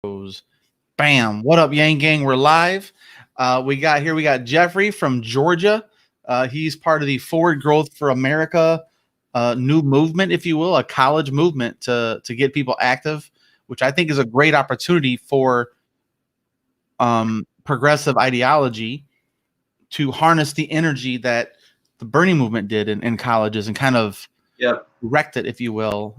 Goes. Bam. What up, Yang Gang? We're live. We got Jeffrey from Georgia. He's part of the Forward Growth for America new movement, if you will, a college movement to get people active, which I think is a great opportunity for progressive ideology to harness the energy that the Bernie movement did in colleges and kind of wrecked it, if you will.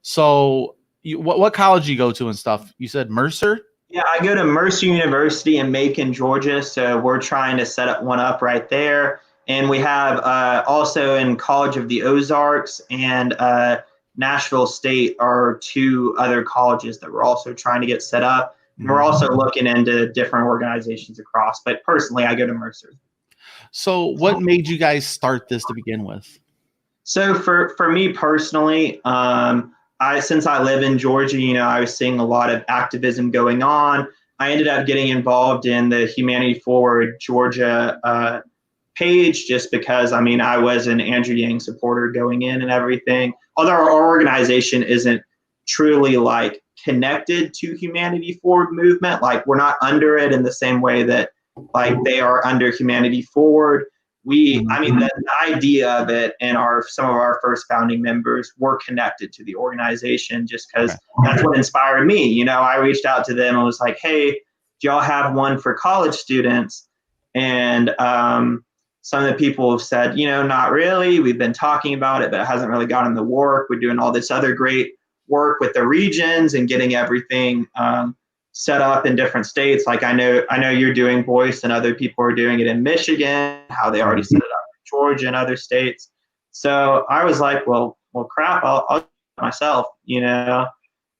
So what college do you go to and stuff? You said Mercer? Yeah, I go to Mercer University in Macon, Georgia. So we're trying to set one up right there. And we have also in College of the Ozarks and Nashville State are two other colleges that we're also trying to get set up. And we're also looking into different organizations across. But personally, I go to Mercer. So what made you guys start this to begin with? So for me personally, since I live in Georgia, I was seeing a lot of activism going on. I ended up getting involved in the Humanity Forward Georgia page just because, I was an Andrew Yang supporter going in and everything. Although our organization isn't truly like connected to Humanity Forward movement, like we're not under it in the same way that like they are under Humanity Forward. The idea of it and some of our first founding members were connected to the organization just because that's what inspired me. I reached out to them and was like, hey, do y'all have one for college students? And some of the people have said, not really. We've been talking about it, but it hasn't really gotten the work. We're doing all this other great work with the regions and getting everything set up in different states. Like I know you're doing Boyce and other people are doing it in Michigan, how they already set it up in Georgia and other states. So I was like, well, crap, I'll do it myself,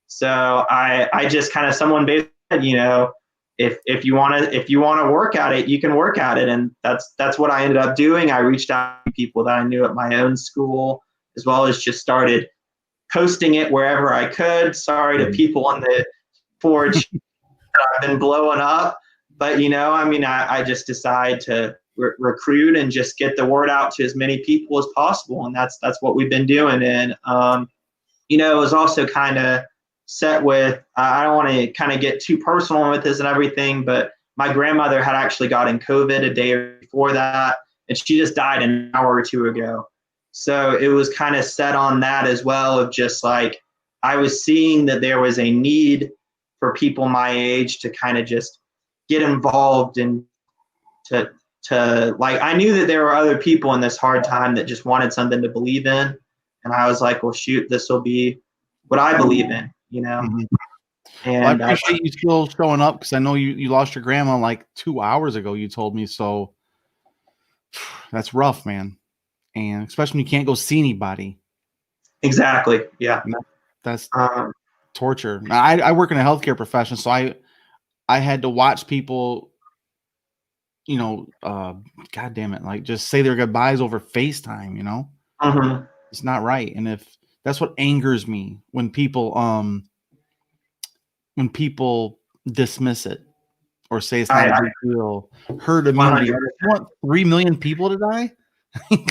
So I just kind of someone basically said, if you want to work at it, you can work at it. And that's what I ended up doing. I reached out to people that I knew at my own school, as well as just started posting it wherever I could. Sorry to people on the forge I've been blowing up, but I just decide to recruit and just get the word out to as many people as possible, and that's what we've been doing. And it was also kind of set with I don't want to kind of get too personal with this and everything, but my grandmother had actually gotten COVID a day before that, and she just died an hour or two ago. So it was kind of set on that as well, of just like I was seeing that there was a need for people my age to kind of just get involved and to like, I knew that there were other people in this hard time that just wanted something to believe in. And I was like, well, shoot, this will be what I believe in, Mm-hmm. And I appreciate you still showing up, because I know you lost your grandma like 2 hours ago, you told me. So that's rough, man. And especially when you can't go see anybody. Exactly. Yeah. That's torture. I work in a healthcare profession, so I had to watch people, God damn it, like just say their goodbyes over FaceTime, It's not right. And if that's what angers me, when people dismiss it or say it's not a big deal. Herd immunity. You want 3 million people to die?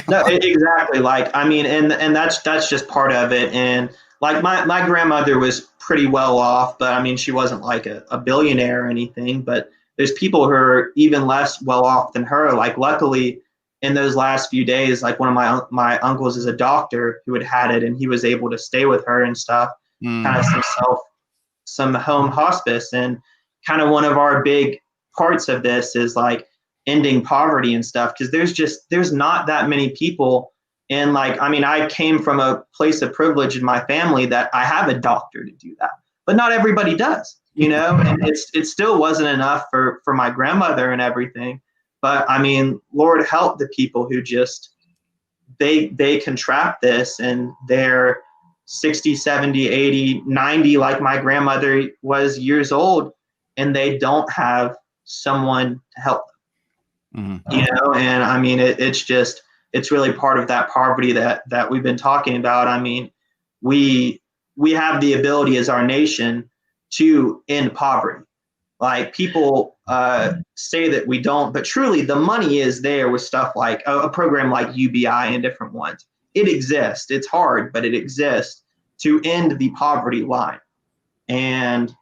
No, exactly. Like, and that's just part of it. And like my grandmother was pretty well off, but she wasn't like a billionaire or anything, but there's people who are even less well off than her. Like, luckily in those last few days, like one of my uncles is a doctor who had it, and he was able to stay with her and stuff, kind of some home hospice. And kind of one of our big parts of this is like ending poverty and stuff, because there's not that many people. And like, I came from a place of privilege in my family that I have a doctor to do that, but not everybody does, and it still wasn't enough for my grandmother and everything. But Lord help the people who just, they contract this and they're 60, 70, 80, 90, like my grandmother was, years old, and they don't have someone to help them, and it's really part of that poverty that we've been talking about. We have the ability as our nation to end poverty. Like, people say that we don't, but truly the money is there with stuff like a program like UBI and different ones. It exists. It's hard, but it exists to end the poverty line. And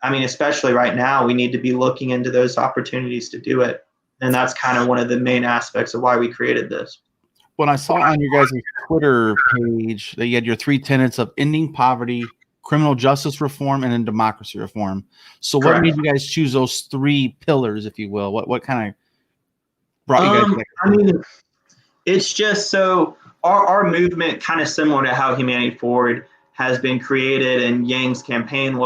especially right now, we need to be looking into those opportunities to do it. And that's kind of one of the main aspects of why we created this. When I saw on your guys' Twitter page that you had your 3 tenets of ending poverty, criminal justice reform, and then democracy reform. So what Correct. made you guys choose those 3 pillars, if you will? What kind of brought you guys together? It's just so our movement, kind of similar to how Humanity Forward has been created and Yang's campaign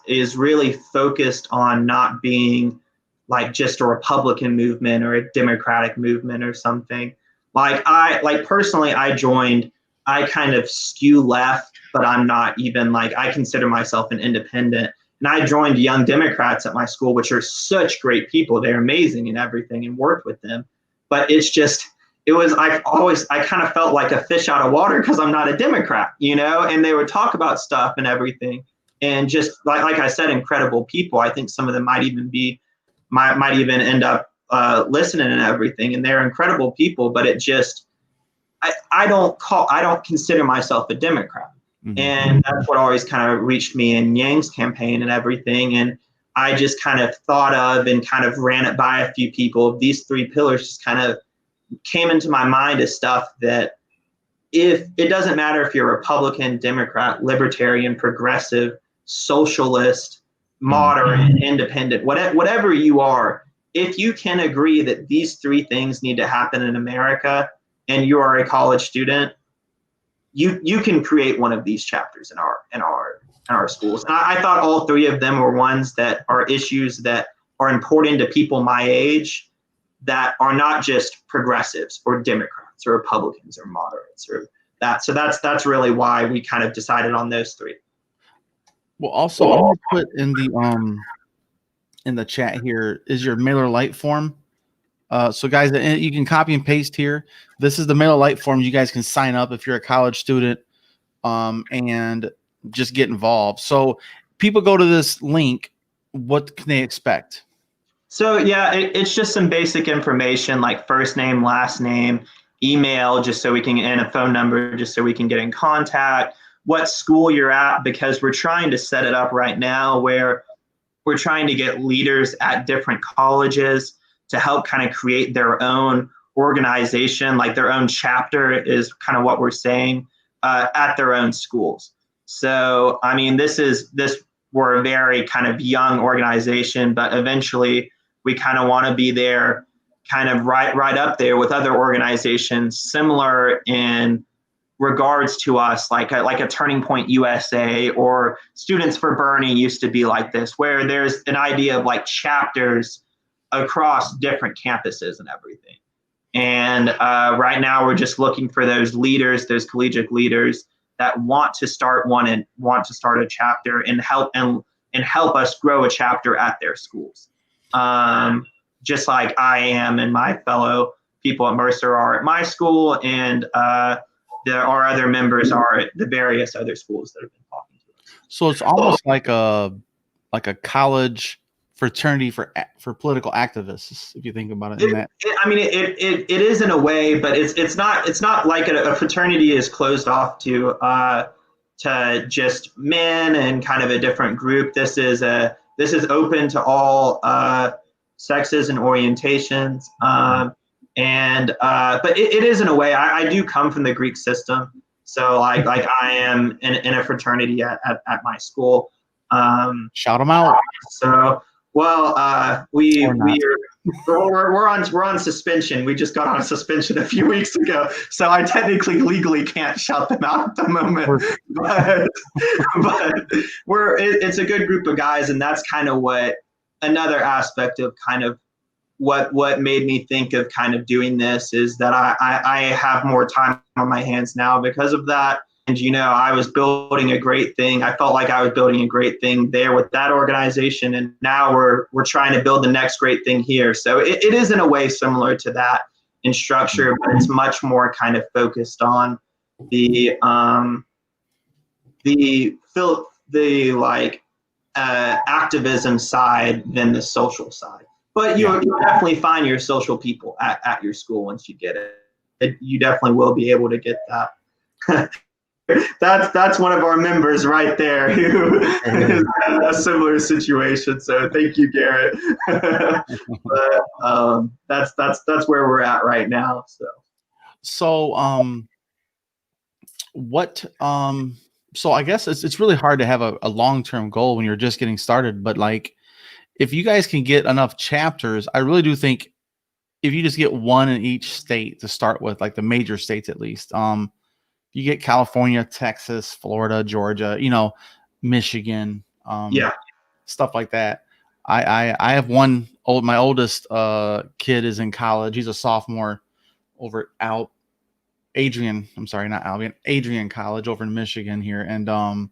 is really focused on not being like just a Republican movement or a Democratic movement or something. Personally, I kind of skew left, but I'm not even I consider myself an independent. And I joined Young Democrats at my school, which are such great people. They're amazing and everything, and worked with them. But I kind of felt like a fish out of water because I'm not a Democrat, and they would talk about stuff and everything. And just like I said, incredible people. I think some of them might even end up listening and everything. And they're incredible people, but I don't consider myself a Democrat. Mm-hmm. And that's what always kind of reached me in Yang's campaign and everything. And I just kind of thought of and kind of ran it by a few people. These 3 pillars just kind of came into my mind as stuff that if it doesn't matter if you're Republican, Democrat, Libertarian, Progressive, Socialist, Moderate, Independent, whatever you are, if you can agree that these 3 things need to happen in America and you are a college student, you can create one of these chapters in our schools. And I thought all 3 of them were ones that are issues that are important to people my age that are not just progressives or Democrats or Republicans or moderates or that. So that's really why we kind of decided on those 3. Well, also I'm gonna put in the chat here is your Mailer Lite form. So guys, you can copy and paste here. This is the Mailer Lite form. You guys can sign up if you're a college student and just get involved. So people go to this link. What can they expect? So yeah, it's just some basic information like first name, last name, email, just so we can, and a phone number, just so we can get in contact, what school you're at, because we're trying to set it up right now where we're trying to get leaders at different colleges to help kind of create their own organization, like their own chapter is kind of what we're saying, at their own schools. So, we're a very kind of young organization, but eventually we kind of want to be there kind of right up there with other organizations similar in regards to us, like a Turning Point USA or Students for Bernie used to be like this, where there's an idea of like chapters across different campuses and everything. And right now we're just looking for those leaders, those collegiate leaders that want to start one and want to start a chapter and help us grow a chapter at their schools. Just like I am and my fellow people at Mercer are at my school, and our other members are at the various other schools that have been talking to us. So it's almost like a college fraternity for political activists, if you think about it. It is in a way, but it's not like a fraternity is closed off to just men and kind of a different group. This is open to all sexes and orientations. But it is in a way. I do come from the Greek system, so like I am in a fraternity at my school. Shout them out. So well, we're on suspension. We just got on suspension a few weeks ago, so I technically legally can't shout them out at the moment. But it's a good group of guys, and that's kind of what another aspect of kind of what made me think of kind of doing this is that I have more time on my hands now because of that. And, I was building a great thing. I felt like I was building a great thing there with that organization. And now we're trying to build the next great thing here. So it is in a way similar to that in structure, but it's much more kind of focused on the activism side than the social side. But you'll definitely find your social people at your school once you get it. You definitely will be able to get that. That's one of our members right there who is in a similar situation. So thank you, Garrett. But that's where we're at right now. So what so I guess it's really hard to have a long-term goal when you're just getting started, but like if you guys can get enough chapters, I really do think if you just get one in each state to start with, like the major states at least, you get California, Texas, Florida, Georgia, Michigan, Yeah. stuff like that. I have my oldest kid is in college. He's a sophomore over at Adrian College over in Michigan here. And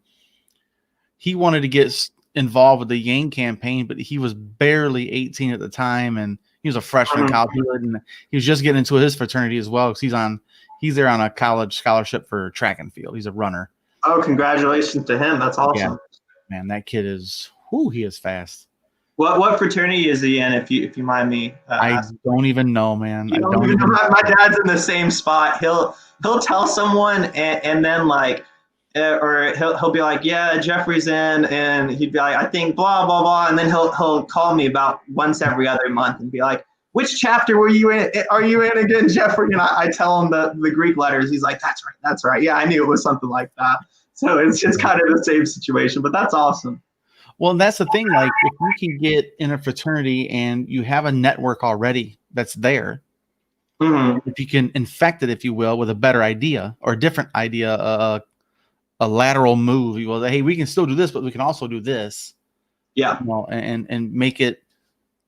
he wanted to get involved with the Yang campaign, but he was barely 18 at the time, and he was a freshman in college, and he was just getting into his fraternity as well, because he's there on a college scholarship for track and field. He's a runner. Oh, congratulations to him. That's awesome. Yeah, man, that kid he is fast. What fraternity is he in, if you mind me? I don't even know, man. I don't even know. My dad's in the same spot. He'll tell someone and then like, or he'll be like, yeah, Jeffrey's in, and he'd be like, I think blah blah blah, and then he'll call me about once every other month and be like, which chapter were you in? Are you in again, Jeffrey? And I tell him the Greek letters. He's like, that's right. Yeah, I knew it was something like that. So it's just kind of the same situation, but that's awesome. Well, that's the thing. Like, if you can get in a fraternity and you have a network already that's there, if you can infect it, if you will, with a better idea or a different idea, a lateral move, you will say, hey, we can still do this, but we can also do this. Yeah. And make it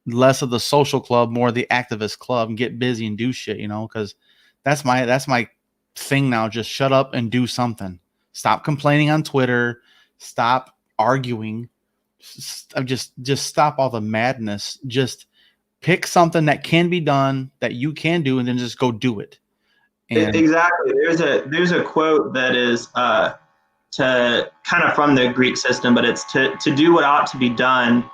less of the social club, more the activist club, and get busy and do shit, because that's my thing now. Just shut up and do something. Stop complaining on Twitter. Stop arguing. Just stop all the madness. Just pick something that can be done, that you can do, and then just go do it. And exactly. There's a quote that is to kind of from the Greek system, but it's to do what ought to be done.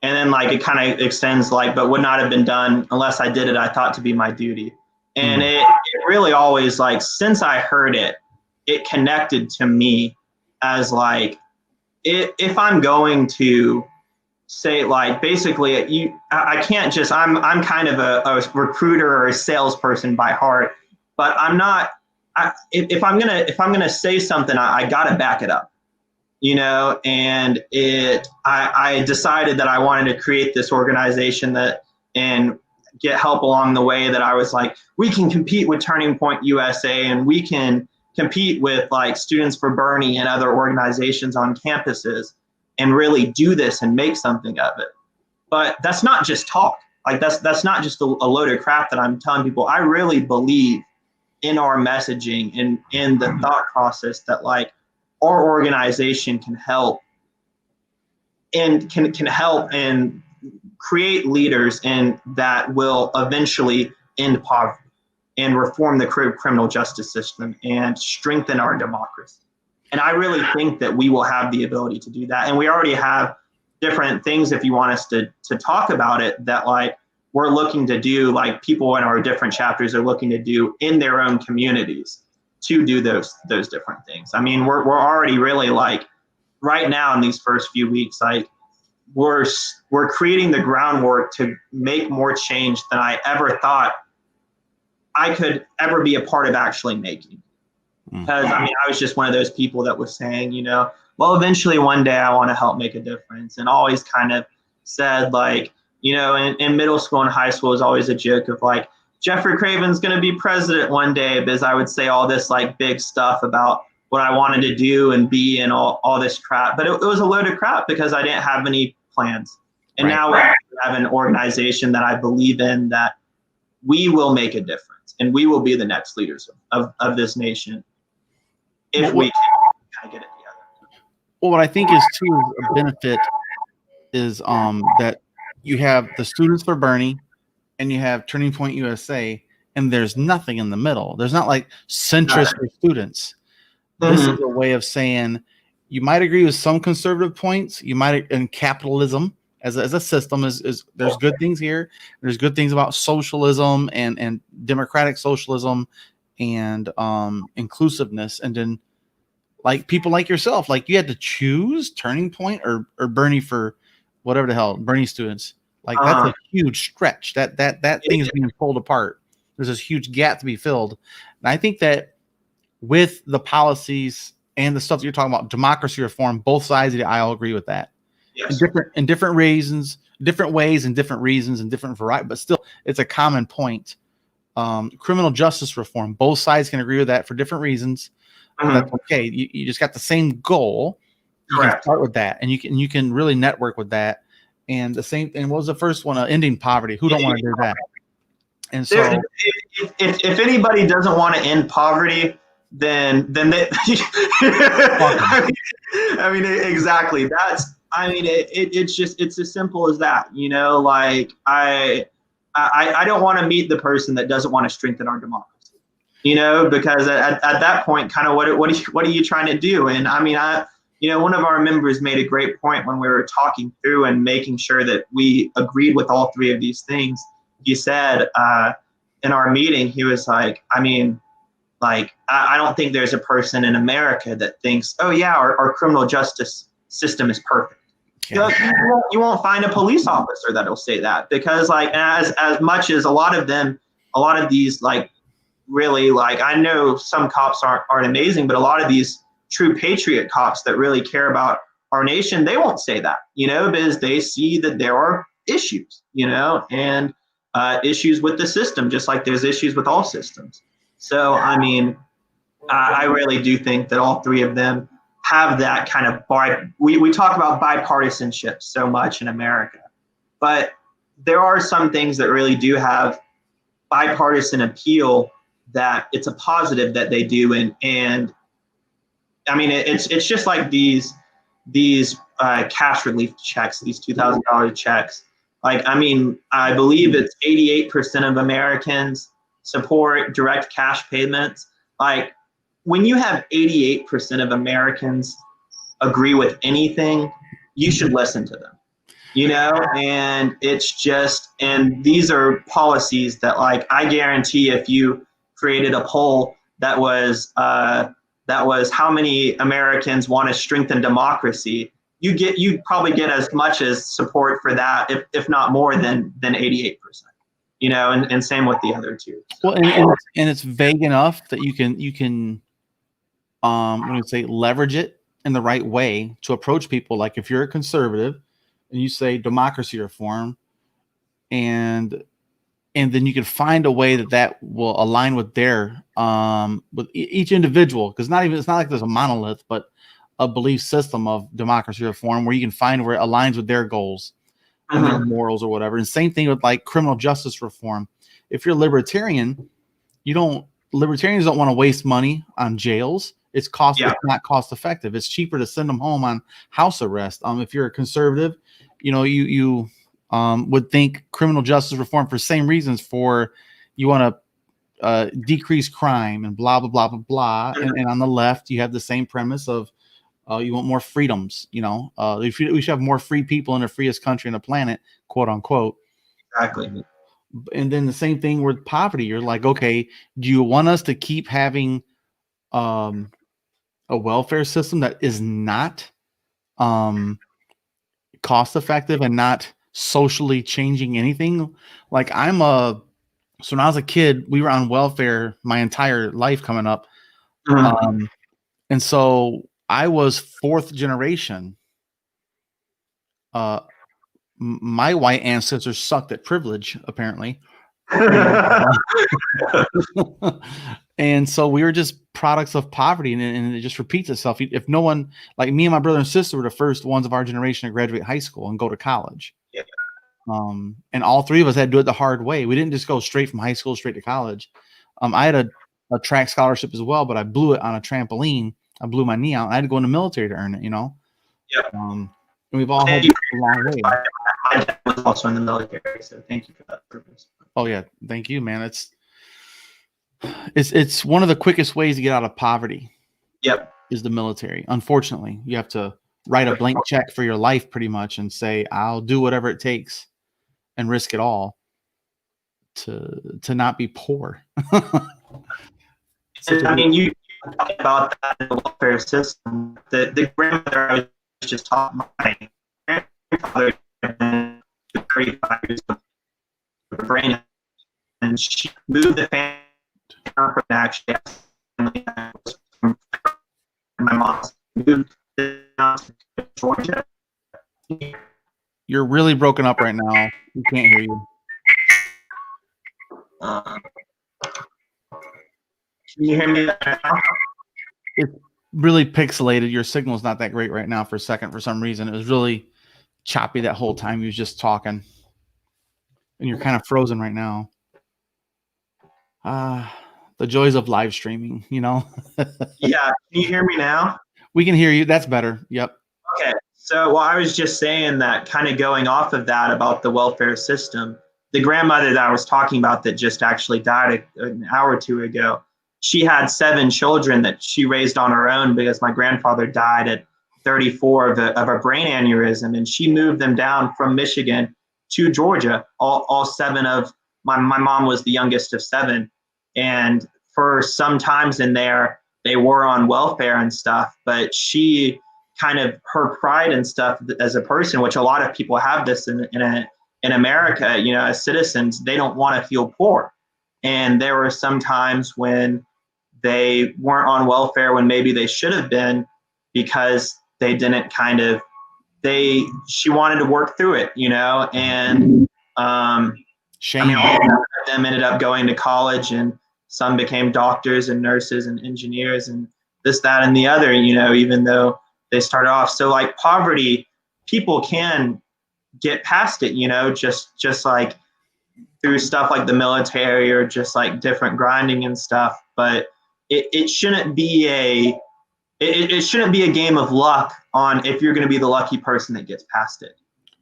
And then like it kind of extends like, but would not have been done unless I did it, I thought to be my duty. And it really always, like, since I heard it, it connected to me as like, if I'm going to say, like, basically I can't just, I'm kind of a recruiter or a salesperson by heart, but I'm not, if I'm gonna say something, I gotta back it up, and I decided that I wanted to create this organization and get help along the way, that I was like, we can compete with Turning Point USA, and we can compete with like Students for Bernie and other organizations on campuses and really do this and make something of it. But that's not just talk. Like that's not just a load of crap that I'm telling people. I really believe in our messaging and in the thought process that like our organization can help and can help and create leaders and that will eventually end poverty and reform the criminal justice system and strengthen our democracy. And I really think that we will have the ability to do that. And we already have different things, if you want us to talk about it, that like we're looking to do, like people in our different chapters are looking to do in their own communities to do those different things. I mean, we're already really like right now in these first few weeks, like we're creating the groundwork to make more change than I ever thought I could ever be a part of actually making. Because I mean, I was just one of those people that was saying, well, eventually one day I want to help make a difference, and always kind of said like, in middle school and high school, it was always a joke of like, Jeffrey Craven's going to be president one day, because I would say all this like big stuff about what I wanted to do and be and all this crap. But it was a load of crap because I didn't have any plans. And now we have an organization that I believe in, that we will make a difference and we will be the next leaders of this nation if we can kind of get it together. Well, what I think is too a benefit is that you have the Students for Bernie and you have Turning Point USA, and there's nothing in the middle. There's not like centrist for students. This is a way of saying you might agree with some conservative points. You might, in capitalism as a system is there's good things here. There's good things about socialism and democratic socialism and inclusiveness. And then like people like yourself, like you had to choose Turning Point or Bernie for whatever the hell, Bernie students. Like that's a huge stretch. That thing is being pulled apart. There's this huge gap to be filled. And I think that with the policies and the stuff that you're talking about, democracy reform, both sides of the aisle agree with that. Yes. In different reasons, different ways, and different reasons, and different variety, but still, it's a common point. Criminal justice reform, both sides can agree with that for different reasons. That's okay. You just got the same goal. You can start with that, and you can really network with that. And the same. And what was the first one? Ending poverty. Who don't want to do that? And so, if anybody doesn't want to end poverty, then they, I mean, exactly. It's as simple as that. Like I don't want to meet the person that doesn't want to strengthen our democracy. Because at that point, kind of what are you trying to do? And I mean, one of our members made a great point when we were talking through and making sure that we agreed with all three of these things. He said in our meeting, he was like, I mean, like, I don't think there's a person in America that thinks, oh yeah, our criminal justice system is perfect. Yeah. You won't find a police officer that'll say that, because like as much as a lot of these like really, like, I know some cops aren't amazing, but a lot of these true patriot cops that really care about our nation, they won't say that, because they see that there are issues, and issues with the system, just like there's issues with all systems. So, I mean, I really do think that all three of them have that kind of we talk about bipartisanship so much in America, but there are some things that really do have bipartisan appeal, that it's a positive that they do. And I mean, it's just like these cash relief checks, these $2,000 checks. Like, I mean, I believe it's 88% of Americans support direct cash payments. Like, when you have 88% of Americans agree with anything, you should listen to them, and it's just, and these are policies that, like, I guarantee if you created a poll that was how many Americans want to strengthen democracy, you'd probably get as much as support for that, if not more than 88%. And same with the other two. So. Well, and it's vague enough that you can when you say leverage it in the right way to approach people. Like if you're a conservative and you say democracy reform, and then you can find a way that will align with their with each individual, because it's not like there's a monolith, but a belief system of democracy reform where you can find where it aligns with their goals and their morals or whatever. And same thing with like criminal justice reform. If you're libertarian, libertarians don't want to waste money on jails. It's not cost effective. It's cheaper to send them home on house arrest. If you're a conservative, you would think criminal justice reform for same reasons, for you want to decrease crime and blah, blah, blah, blah, blah. And on the left, you have the same premise of you want more freedoms. We should have more free people in the freest country on the planet, quote unquote. Exactly. And then the same thing with poverty. You're like, okay, do you want us to keep having a welfare system that is not cost effective and not socially changing anything? Like so when I was a kid, we were on welfare my entire life coming up. And so I was fourth generation. My white ancestors sucked at privilege, apparently. And so we were just products of poverty, and it just repeats itself. If no one, like me and my brother and sister were the first ones of our generation to graduate high school and go to college. Yeah. And all three of us had to do it the hard way. We didn't just go straight from high school straight to college. I had a track scholarship as well, but I blew it on a trampoline. I blew my knee out. I had to go in the military to earn it, Yep. And we've all had a long way. My dad was also in the military, so thank you for that purpose. Oh yeah, thank you, man. It's one of the quickest ways to get out of poverty. Yep. Is the military. Unfortunately, you have to write a blank check for your life pretty much and say, I'll do whatever it takes and risk it all to not be poor. I mean, you about that in the welfare system. The grandmother I was just talking about, my grandfather had been 35 years with a brain, and she moved the family from actually from my mom's moved down to Georgia. You're really broken up right now. We can't hear you. Can you hear me now? It's really pixelated. Your signal's not that great right now for a second for some reason. It was really choppy that whole time you was just talking. And you're kind of frozen right now. The joys of live streaming, you know? Yeah. Can you hear me now? We can hear you. That's better. Yep. Okay. So, well, I was just saying that, kind of going off of that about the welfare system, the grandmother that I was talking about that just actually died an hour or two ago, she had 7 children that she raised on her own because my grandfather died at 34 of a brain aneurysm, and she moved them down from Michigan to Georgia. All 7 of my mom was the youngest of 7, and for some times in there, they were on welfare and stuff, but she kind of, her pride and stuff as a person, which a lot of people have this in America, you know, as citizens, they don't want to feel poor. And there were some times when they weren't on welfare when maybe they should have been, because they didn't kind of, she wanted to work through it, you know, and Shame. I mean, all of them ended up going to college, and some became doctors and nurses and engineers and this, that, and the other, you know, even though they started off. So like poverty, people can get past it, you know, just like through stuff like the military or just like different grinding and stuff. But it shouldn't be it shouldn't be a game of luck on if you're going to be the lucky person that gets past it.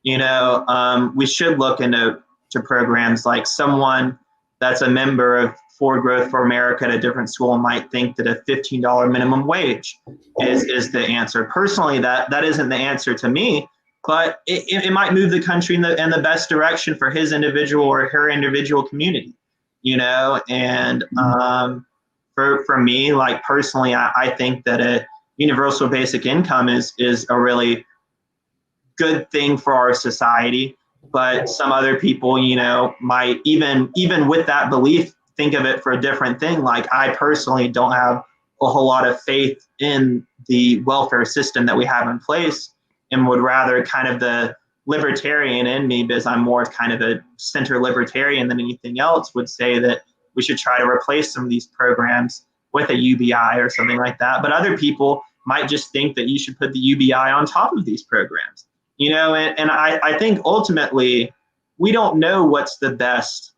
You know, we should look into programs like someone that's a member of For Growth for America at a different school might think that a $15 minimum wage is the answer. Personally, that isn't the answer to me, but it might move the country in the best direction for his individual or her individual community, you know. And for me, like personally, I think that a universal basic income is a really good thing for our society. But some other people, you know, might even with that belief think of it for a different thing. Like I personally don't have a whole lot of faith in the welfare system that we have in place, and would rather, kind of the libertarian in me, because I'm more kind of a center libertarian than anything else, would say that we should try to replace some of these programs with a UBI or something like that. But other people might just think that you should put the UBI on top of these programs. You know, and I think ultimately we don't know what's the best.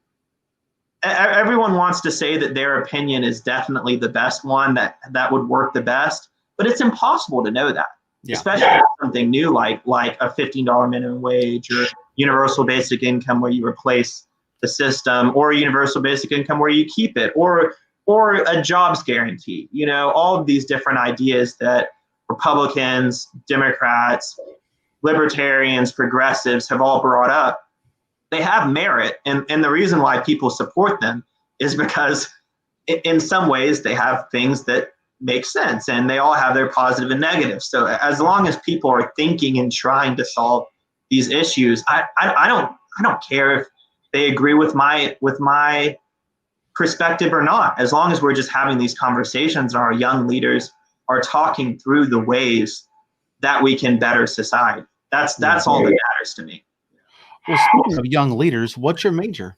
Everyone wants to say that their opinion is definitely the best one, that would work the best, but it's impossible to know that, especially with something new like a $15 minimum wage or universal basic income where you replace the system, or universal basic income where you keep it, or a jobs guarantee. You know, all of these different ideas that Republicans, Democrats, libertarians, progressives have all brought up, they have merit. And the reason why people support them is because in some ways they have things that make sense, and they all have their positive and negatives. So as long as people are thinking and trying to solve these issues, I don't care if they agree with my perspective or not, as long as we're just having these conversations and our young leaders are talking through the ways that we can better society. That's all that matters to me. Well, speaking of young leaders, what's your major?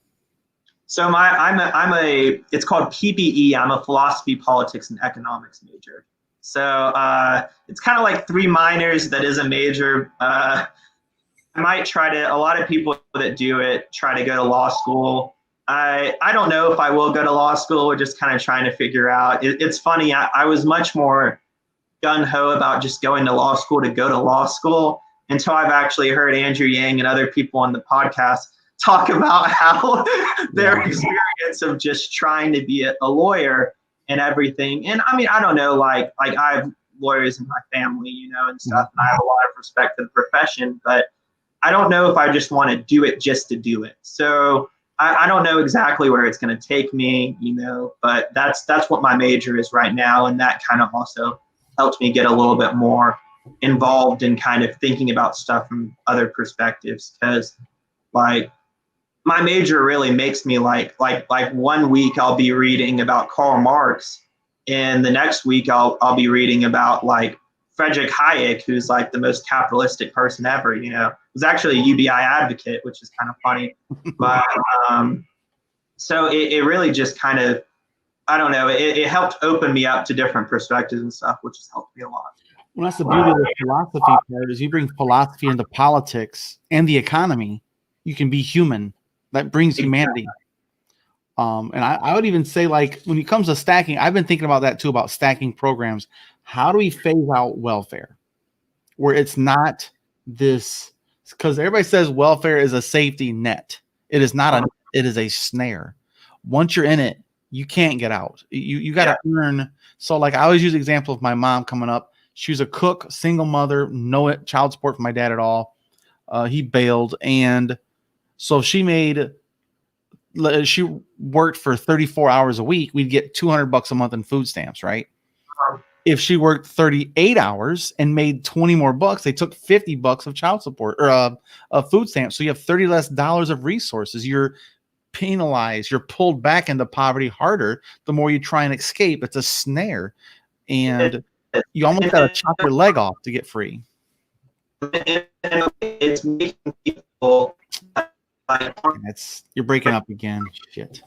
So it's called PPE. I'm a philosophy, politics, and economics major. So it's kind of like 3 minors that is a major. I might try to, a lot of people that do it try to go to law school. I don't know if I will go to law school. We're just kind of trying to figure out. It's funny. I was much more gung-ho about just going to law school to go to law school, until I've actually heard Andrew Yang and other people on the podcast talk about how their experience of just trying to be a lawyer and everything. And I mean, I don't know, like I have lawyers in my family, you know, and stuff, and I have a lot of respect for the profession, but I don't know if I just want to do it just to do it. So I don't know exactly where it's going to take me, but that's what my major is right now. And that kind of also helps me get a little bit more involved in kind of thinking about stuff from other perspectives. Because like my major really makes me like 1 week I'll be reading about Karl Marx, and the next week I'll be reading about like Friedrich Hayek, who's like the most capitalistic person ever. Was actually a UBI advocate, which is kind of funny. But so it really just kind of, I don't know, it helped open me up to different perspectives and stuff, which has helped me a lot. Well, that's the beauty of the philosophy part, is you bring philosophy into politics and the economy. You can be human. That brings humanity. And I would even say, like, when it comes to stacking, I've been thinking about that too, about stacking programs. How do we phase out welfare where it's not this? Because everybody says welfare is a safety net. It is not it is a snare. Once you're in it, you can't get out. You got to earn. So like I always use the example of my mom coming up. She was a cook, single mother, no child support from my dad at all. He bailed. And so she worked for 34 hours a week. We'd get $200 a month in food stamps, right? If she worked 38 hours and made 20 more bucks, they took $50 of child support or of food stamps. So you have $30 less of resources. You're penalized. You're pulled back into poverty harder the more you try and escape. It's a snare, and you almost got to chop your leg off to get free. It's making people. You're breaking up again. Shit.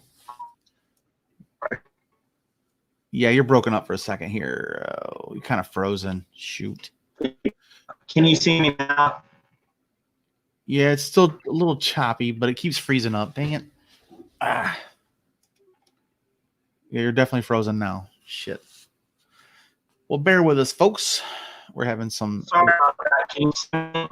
Yeah, you're broken up for a second here. You're kind of frozen. Shoot. Can you see me now? Yeah, it's still a little choppy, but it keeps freezing up. Dang it. Yeah, you're definitely frozen now. Shit. Well, bear with us, folks. We're having some. Sorry about that. Can you see me?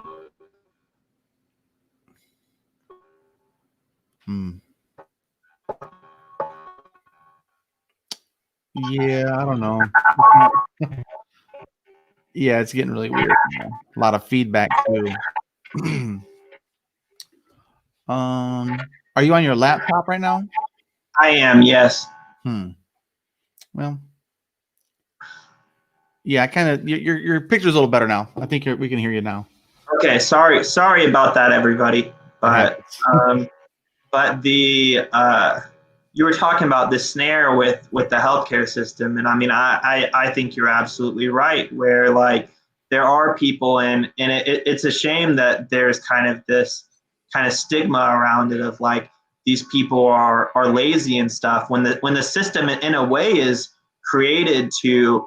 Yeah, I don't know. Yeah, it's getting really weird. A lot of feedback too. Are you on your laptop right now? I am, yes. Well, yeah, I kind of your picture's a little better now. I think we can hear you now. Okay, sorry about that, everybody. But the you were talking about the snare with the healthcare system, and I mean, I think you're absolutely right. Where like there are people, and it's a shame that there's kind of this kind of stigma around it of like these people are lazy and stuff. When the system in a way is created to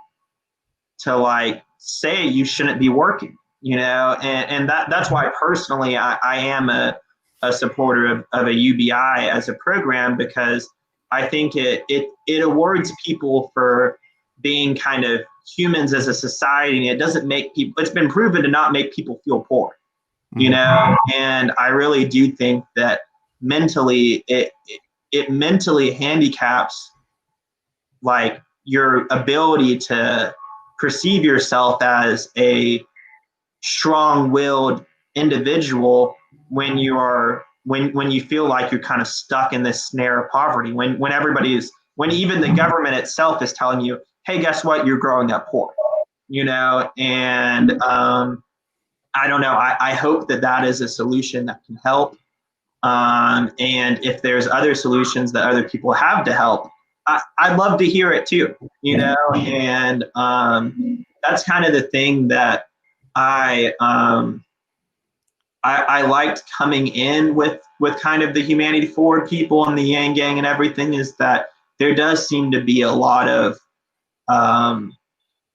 like say you shouldn't be working, and that's why personally I am a supporter of a UBI as a program, because I think it awards people for being kind of humans as a society, and it doesn't make people, it's been proven to not make people feel poor, and I really do think that mentally it mentally handicaps like your ability to perceive yourself as a strong-willed individual when you are when you feel like you're kind of stuck in this snare of poverty, when even the government itself is telling you, hey, guess what, you're growing up poor, and I don't know, I hope that is a solution that can help, and if there's other solutions that other people have to help, I'd love to hear it too, and that's kind of the thing that I liked coming in with kind of the Humanity Forward people and the Yang Gang and everything, is that there does seem to be a lot of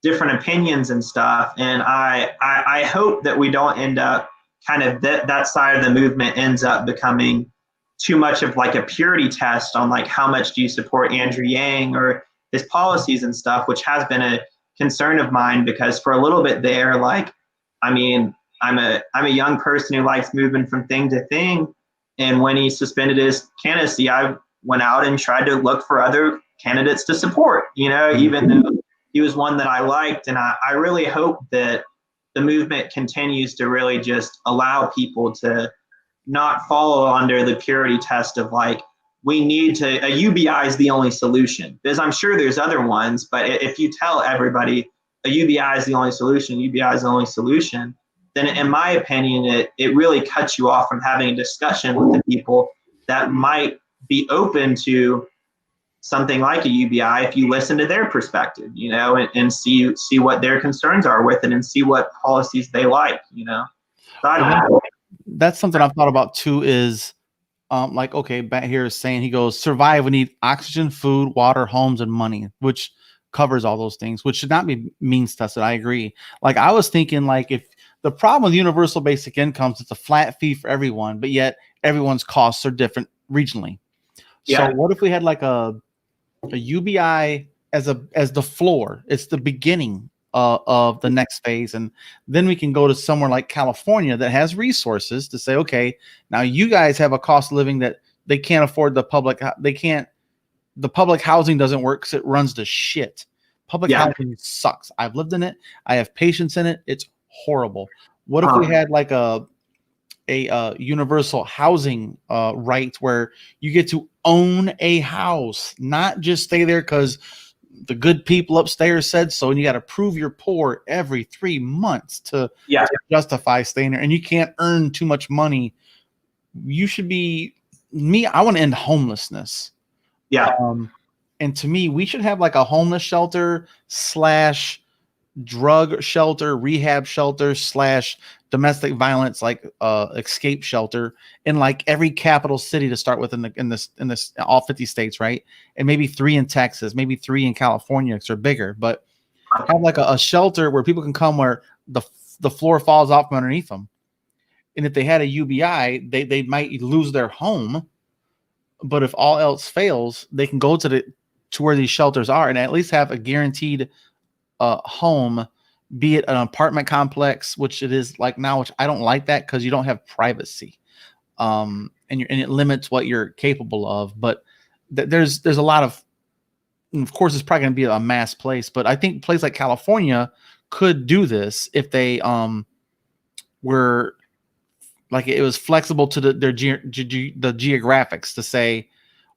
different opinions and stuff, and I hope that we don't end up kind of that side of the movement ends up becoming too much of like a purity test on like how much do you support Andrew Yang or his policies and stuff, which has been a concern of mine, because for a little bit there, like, I mean, I'm a young person who likes moving from thing to thing, and when he suspended his candidacy, I went out and tried to look for other candidates to support, even though he was one that I liked, and I really hope that the movement continues to really just allow people to not follow under the purity test of like, we need to, a UBI is the only solution. Because I'm sure there's other ones, but if you tell everybody a UBI is the only solution, UBI is the only solution, then in my opinion, it really cuts you off from having a discussion with the people that might be open to something like a UBI if you listen to their perspective, you know, and see what their concerns are with it and see what policies they like, you know. So that's something I've thought about too is like, okay, back here is saying, he goes, survive, we need oxygen, food, water, homes, and money, which covers all those things, which should not be means tested. I agree. Like I was thinking, like, if the problem with universal basic incomes, it's a flat fee for everyone, but yet everyone's costs are different regionally. So what if we had like a UBI as the floor? It's the beginning of the next phase, and then we can go to somewhere like California that has resources to say, okay, now you guys have a cost of living that they can't afford. The public housing doesn't work because it runs to shit. Public housing sucks. I've lived in it. I have patients in it. It's horrible. What if we had like a universal housing right where you get to own a house, not just stay there because the good people upstairs said so, and you got to prove you're poor every 3 months to justify staying there, and you can't earn too much money. You should be me. I want to end homelessness. And to me, we should have like a homeless shelter / drug shelter, rehab shelter / domestic violence, like escape shelter in like every capital city to start with in this all 50 states, right? And maybe 3 in Texas, maybe 3 in California because they're bigger, but have like a shelter where people can come where the floor falls off from underneath them. And if they had a UBI, they might lose their home, but if all else fails, they can go to where these shelters are and at least have a guaranteed home, be it an apartment complex, which it is like now, which I don't like that because you don't have privacy, and it limits what you're capable of. But there's a lot of course, it's probably going to be a mass place, but I think a place like California could do this if they were like, it was flexible to the geographics to say,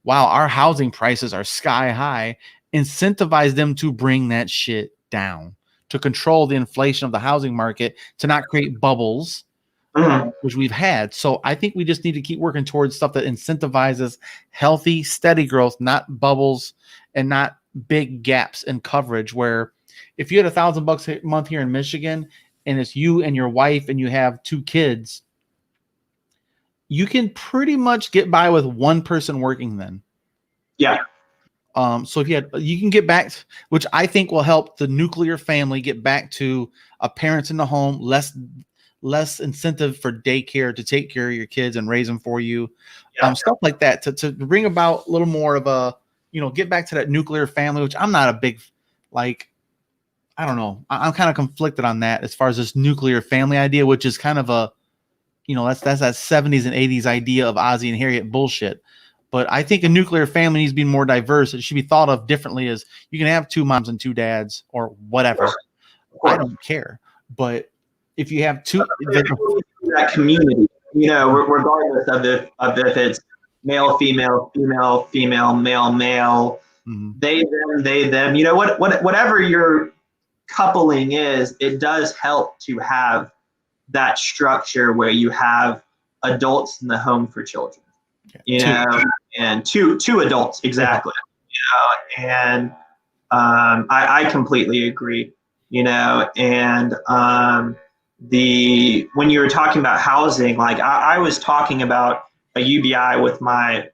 wow, our housing prices are sky high. Incentivize them to bring that shit down, to control the inflation of the housing market, to not create bubbles, which we've had. So I think we just need to keep working towards stuff that incentivizes healthy, steady growth, not bubbles and not big gaps in coverage. Where if you had $1,000 a month here in Michigan and it's you and your wife and you have 2 kids, you can pretty much get by with one person working then. So if you can get back, which I think will help the nuclear family get back to a parents in the home, less incentive for daycare to take care of your kids and raise them for you, stuff like that to bring about a little more of a, get back to that nuclear family, which I'm not a big, like, I don't know. I'm kind of conflicted on that as far as this nuclear family idea, which is kind of a, that's that 70s and 80s idea of Ozzie and Harriet bullshit. But I think a nuclear family needs to be more diverse. It should be thought of differently as you can have 2 moms and 2 dads or whatever. I don't care. But if you have 2, that community, regardless of if it's male, female, female, female, male, male, they, them, whatever your coupling is, it does help to have that structure where you have adults in the home for children, and two adults, exactly. And I completely agree, and when you were talking about housing, like I was talking about a UBI with my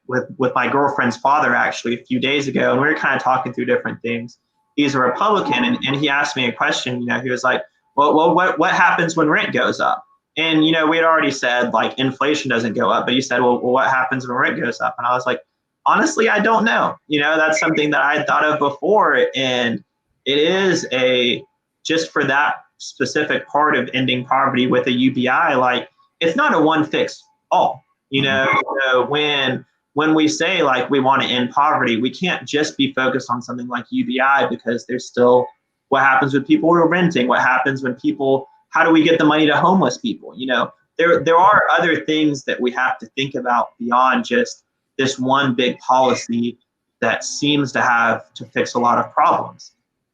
girlfriend's father actually a few days ago, and we were kind of talking through different things. He's a Republican, and he asked me a question. He was like, well, what happens when rent goes up? And we had already said like inflation doesn't go up, but you said, well, what happens when rent goes up? And I was like, honestly, I don't know. That's something that I had thought of before, and it is just for that specific part of ending poverty with a UBI, like it's not a one fix all. When we say like we want to end poverty, we can't just be focused on something like UBI, because there's still what happens with people who are renting, what happens when people, how do we get the money to homeless people? there are other things that we have to think about beyond just this one big policy that seems to have to fix a lot of problems.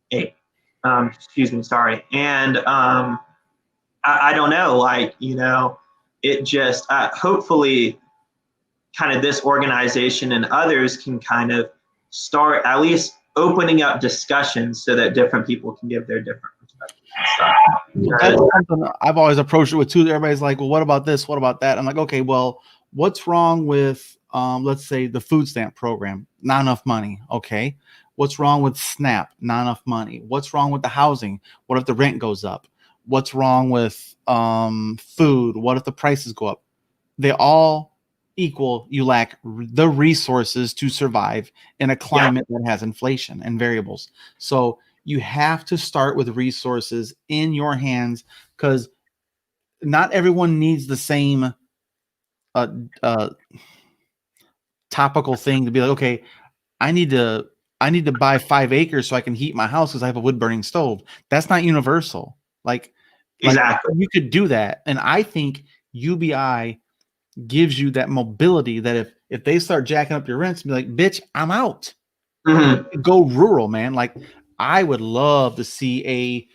Hey, excuse me, sorry. And I don't know, like, it just hopefully kind of this organization and others can kind of start at least opening up discussions so that different people can give their different perspectives and stuff. That's something I've always approached it with too. Everybody's like, well, what about this? What about that? I'm like, okay, well, what's wrong with, let's say, the food stamp program? Not enough money. Okay. What's wrong with SNAP? Not enough money. What's wrong with the housing? What if the rent goes up? What's wrong with food? What if the prices go up? They all equal you lack the resources to survive in a climate that has inflation and variables. So you have to start with resources in your hands, because not everyone needs the same topical thing to be like, okay, I need to buy 5 acres so I can heat my house because I have a wood burning stove. That's not universal. Like Exactly. you could do that. And I think UBI gives you that mobility that if they start jacking up your rents, be like, bitch, I'm out. Mm-hmm. Go rural, man. Like, I would love to see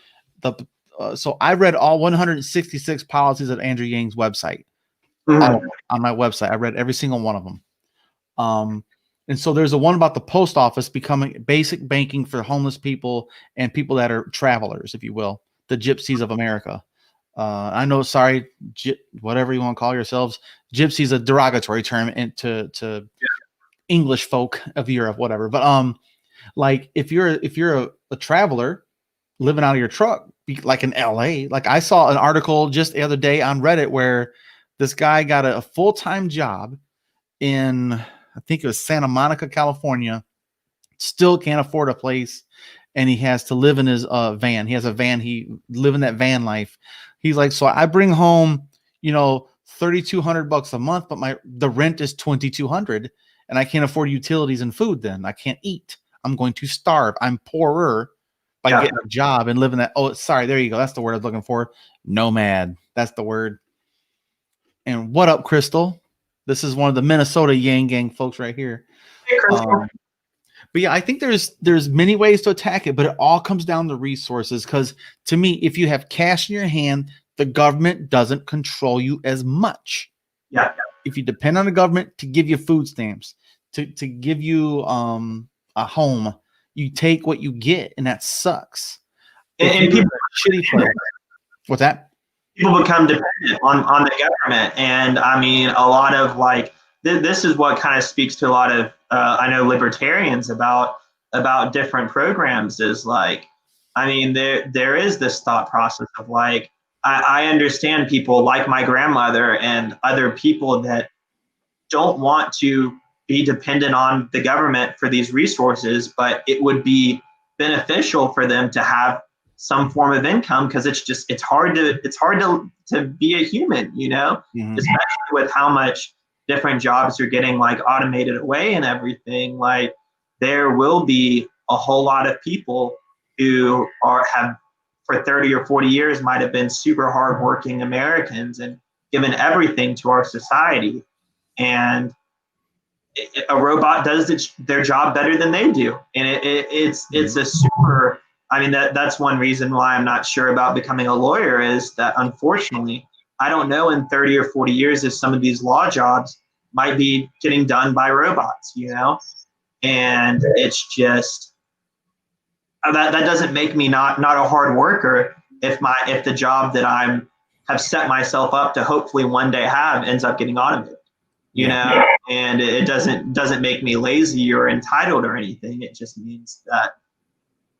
so I read all 166 policies of Andrew Yang's website. Mm-hmm. On my website. I read every single one of them. And so there's a one about the post office becoming basic banking for homeless people and people that are travelers, if you will, the gypsies of America. I know, sorry, whatever you want to call yourselves, gypsy is a derogatory term to English folk of Europe, whatever. But like if you're a traveler living out of your truck, like in LA, like I saw an article just the other day on Reddit where this guy got a full-time job in, I think it was Santa Monica, California, still can't afford a place, and he has to live in his van. He has a van. He live in that van life. He's like, so I bring home, $3,200 a month, but the rent is $2,200, and I can't afford utilities and food. Then I can't eat. I'm going to starve. I'm poorer by getting a job and living that. Oh, sorry, there you go. That's the word I was looking for. Nomad. That's the word. And what up, Crystal? This is one of the Minnesota Yang Gang folks right here. Hey, Crystal. But yeah, I think there's many ways to attack it, but it all comes down to resources. Because to me, if you have cash in your hand, the government doesn't control you as much. Yeah. If you depend on the government to give you food stamps, to give you a home, you take what you get, and that sucks. And people shitty place. What's that? People become dependent on the government, and I mean, a lot of this is what kind of speaks to a lot of I know libertarians about different programs. Is like, I mean, there is this thought process of like, I understand people like my grandmother and other people that don't want to be dependent on the government for these resources, but it would be beneficial for them to have some form of income, because it's hard to be a human, especially with how much different jobs are getting like automated away and everything. Like, there will be a whole lot of people who have for 30 or 40 years might have been super hardworking Americans and given everything to our society, and a robot does their job better than they do, and it's a super. I mean, that's one reason why I'm not sure about becoming a lawyer, is that unfortunately I don't know in 30 or 40 years if some of these law jobs might be getting done by robots, and it's just that doesn't make me not a hard worker if the job that have set myself up to hopefully one day have ends up getting automated, and it doesn't make me lazy or entitled or anything. It just means that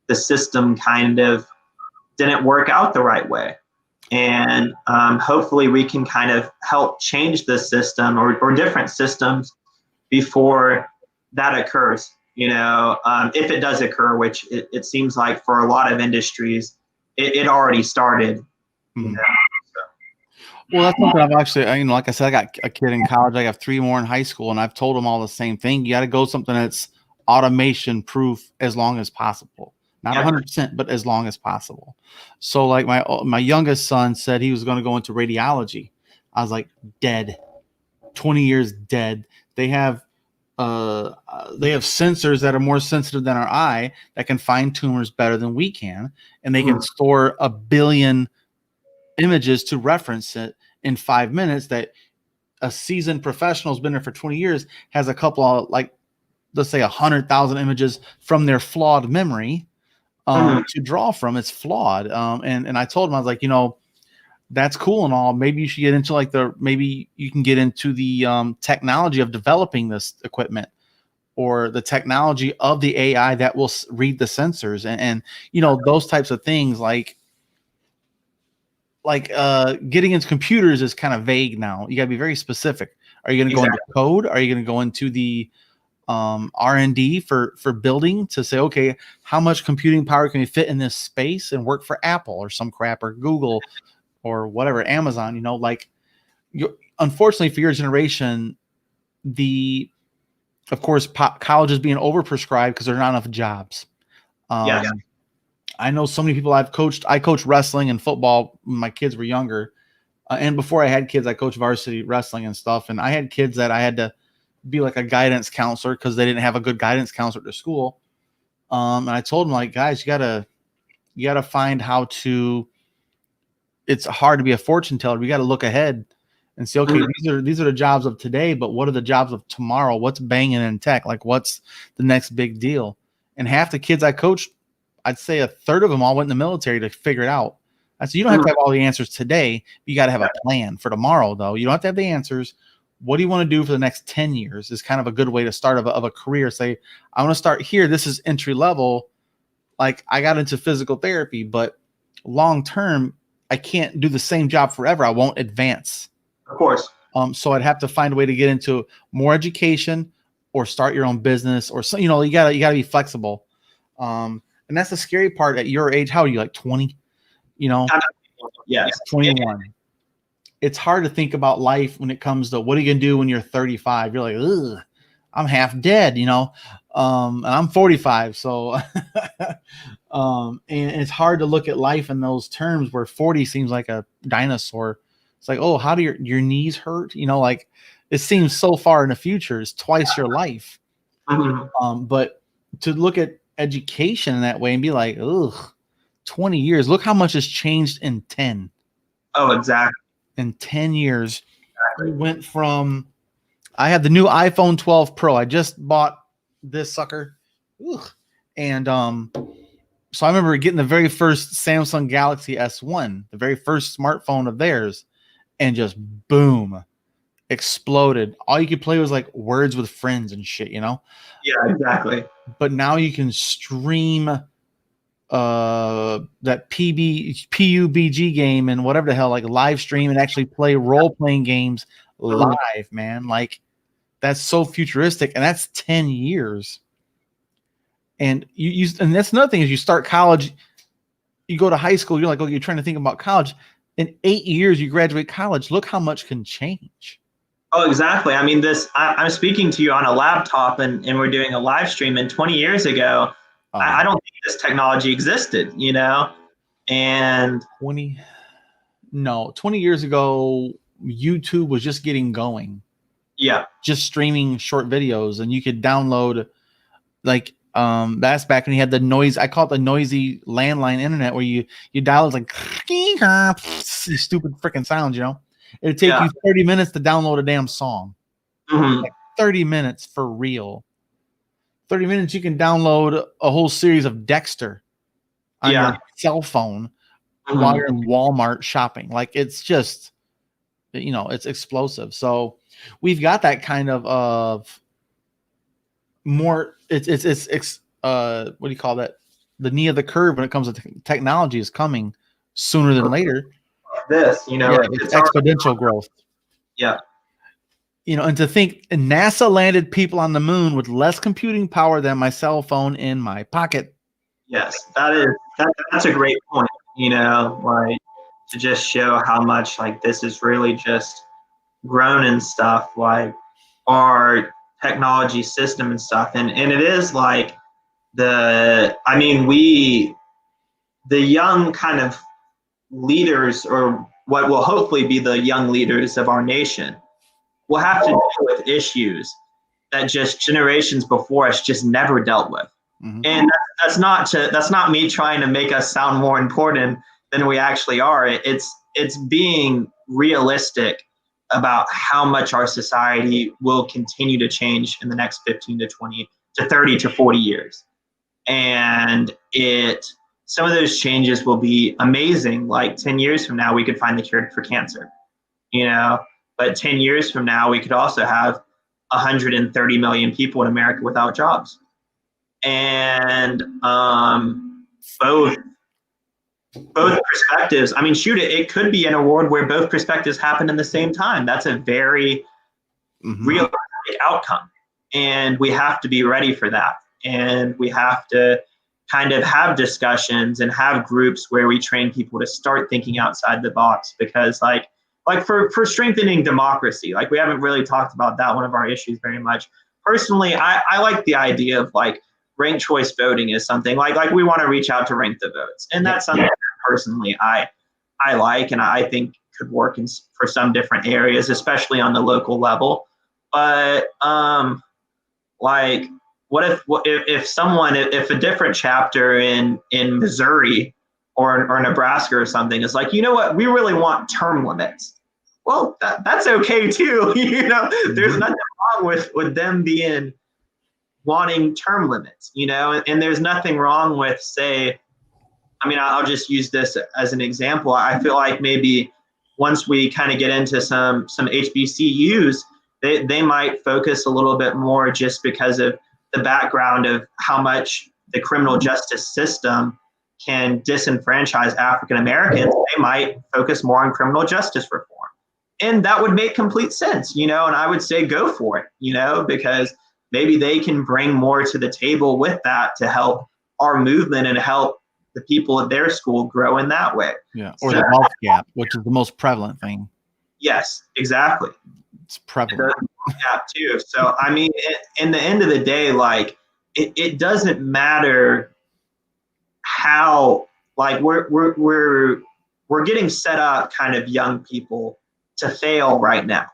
the system kind of didn't work out the right way. And hopefully we can kind of help change the system or different systems before that occurs, if it does occur, which it seems like for a lot of industries, it already started. Well, that's something I've actually, like I said, I got a kid in college. I have 3 more in high school, and I've told them all the same thing. You got to go something that's automation proof as long as possible. Not 100%, but as long as possible. So like my youngest son said he was going to go into radiology. I was like, dead. 20 years dead. They have sensors that are more sensitive than our eye that can find tumors better than we can, and they can store 1 billion images to reference it in 5 minutes. That a seasoned professional who's been there for 20 years has a couple of, like, let's say 100,000 images from their flawed memory to draw from. It's flawed. And I told him, I was like, that's cool and all. Maybe you should get into maybe you can get into the technology of developing this equipment, or the technology of the AI that will read the sensors and those types of things. Like getting into computers is kind of vague now. You got to be very specific. Are you going to go into code? Are you going to go into the R&D for building to say, okay, how much computing power can we fit in this space and work for Apple or some crap, or Google or whatever, Amazon? Unfortunately for your generation, of course, college is being overprescribed because there's not enough jobs. I know so many people I've coached. I coached wrestling and football when my kids were younger. And before I had kids, I coached varsity wrestling and stuff. And I had kids that I had to be like a guidance counselor because they didn't have a good guidance counselor at their school. And I told them, like, guys, you gotta find how to. It's hard to be a fortune teller. We got to look ahead and say, okay, these are the jobs of today, but what are the jobs of tomorrow? What's banging in tech? Like, what's the next big deal? And half the kids I coached, I'd say a third of them all went in the military to figure it out. I said, you don't have to have all the answers today. You got to have a plan for tomorrow, though. You don't have to have the answers. What do you want to do for the next 10 years is kind of a good way to start of a career. Say, I want to start here. This is entry level. Like, I got into physical therapy, but long term, I can't do the same job forever. I won't advance. Of course. So I'd have to find a way to get into more education or start your own business, or so, you gotta be flexible. And that's the scary part at your age. How are you, like 20? Yes. 21. It's hard to think about life when it comes to what are you gonna do when you're 35. You're like, ugh, I'm half dead, and I'm 45. So, and it's hard to look at life in those terms where 40 seems like a dinosaur. It's like, oh, how do your knees hurt? Like, it seems so far in the future. It's twice your life. But to look at education in that way and be like, ugh, 20 years. Look how much has changed in 10. Oh, exactly. In 10 years, we went from. I had the new iPhone 12 Pro. I just bought this sucker. Ugh. And so I remember getting the very first Samsung Galaxy S1, the very first smartphone of theirs, and just boom, exploded. All you could play was like Words with Friends and shit, Yeah, exactly. But now you can stream that PUBG game and whatever the hell, like live stream and actually play role-playing games live, man. Like, that's so futuristic, and that's 10 years. And and that's another thing is you start college, you go to high school, you're like, oh, you're trying to think about college. In 8 years, you graduate college. Look how much can change. Oh, exactly. I mean, I'm speaking to you on a laptop and we're doing a live stream. And 20 years ago, I don't think this technology existed, and 20 years ago, YouTube was just getting going. Yeah. Just streaming short videos, and you could download, like, that's back when you had the noise. I call it the noisy landline internet, where you dial it, like stupid freaking sounds, It'd take you 30 minutes to download a damn song. Like 30 minutes for real. 30 minutes, you can download a whole series of Dexter on your cell phone while you're in Walmart shopping. Like, it's just, it's explosive. So we've got that kind of more. It's what do you call that? The knee of the curve when it comes to technology is coming sooner than later. It's exponential growth. Yeah. And to think NASA landed people on the moon with less computing power than my cell phone in my pocket. Yes, that's a great point. Like, to just show how much, like, this is really just grown and stuff, like our technology system and stuff. And it is like the young kind of leaders or what will hopefully be the young leaders of our nation, will have to deal with issues that just generations before us just never dealt with. Mm-hmm. And that's not me trying to make us sound more important than we actually are. It's being realistic about how much our society will continue to change in the next 15 to 20 to 30 to 40 years. And some of those changes will be amazing. Like 10 years from now, we could find the cure for cancer, but 10 years from now, we could also have 130 million people in America without jobs. And both perspectives, I mean, shoot, it could be an award where both perspectives happen in the same time. That's a very realistic outcome. And we have to be ready for that. And we have to kind of have discussions and have groups where we train people to start thinking outside the box, because like for strengthening democracy, like we haven't really talked about that, one of our issues very much. Personally, I like the idea of like ranked choice voting is something like we want to reach out to rank the votes. And that's something that personally I like, and I think could work for some different areas, especially on the local level. But like, what if a different chapter in Missouri or Nebraska or something is like, you know what, we really want term limits. Well, that's okay too. There's nothing wrong with them wanting term limits, and there's nothing wrong with, say, I mean, I'll just use this as an example. I feel like maybe once we kind of get into some HBCUs, they might focus a little bit more, just because of the background of how much the criminal justice system can disenfranchise African Americans. They might focus more on criminal justice reform. And that would make complete sense, and I would say go for it, because maybe they can bring more to the table with that to help our movement and help the people at their school grow in that way. Yeah, or the wealth gap, which is the most prevalent thing. Yes, exactly. It's prevalent. Gap too. So I mean, in the end of the day, like it doesn't matter how, like we're getting set up, kind of young people, to fail right now.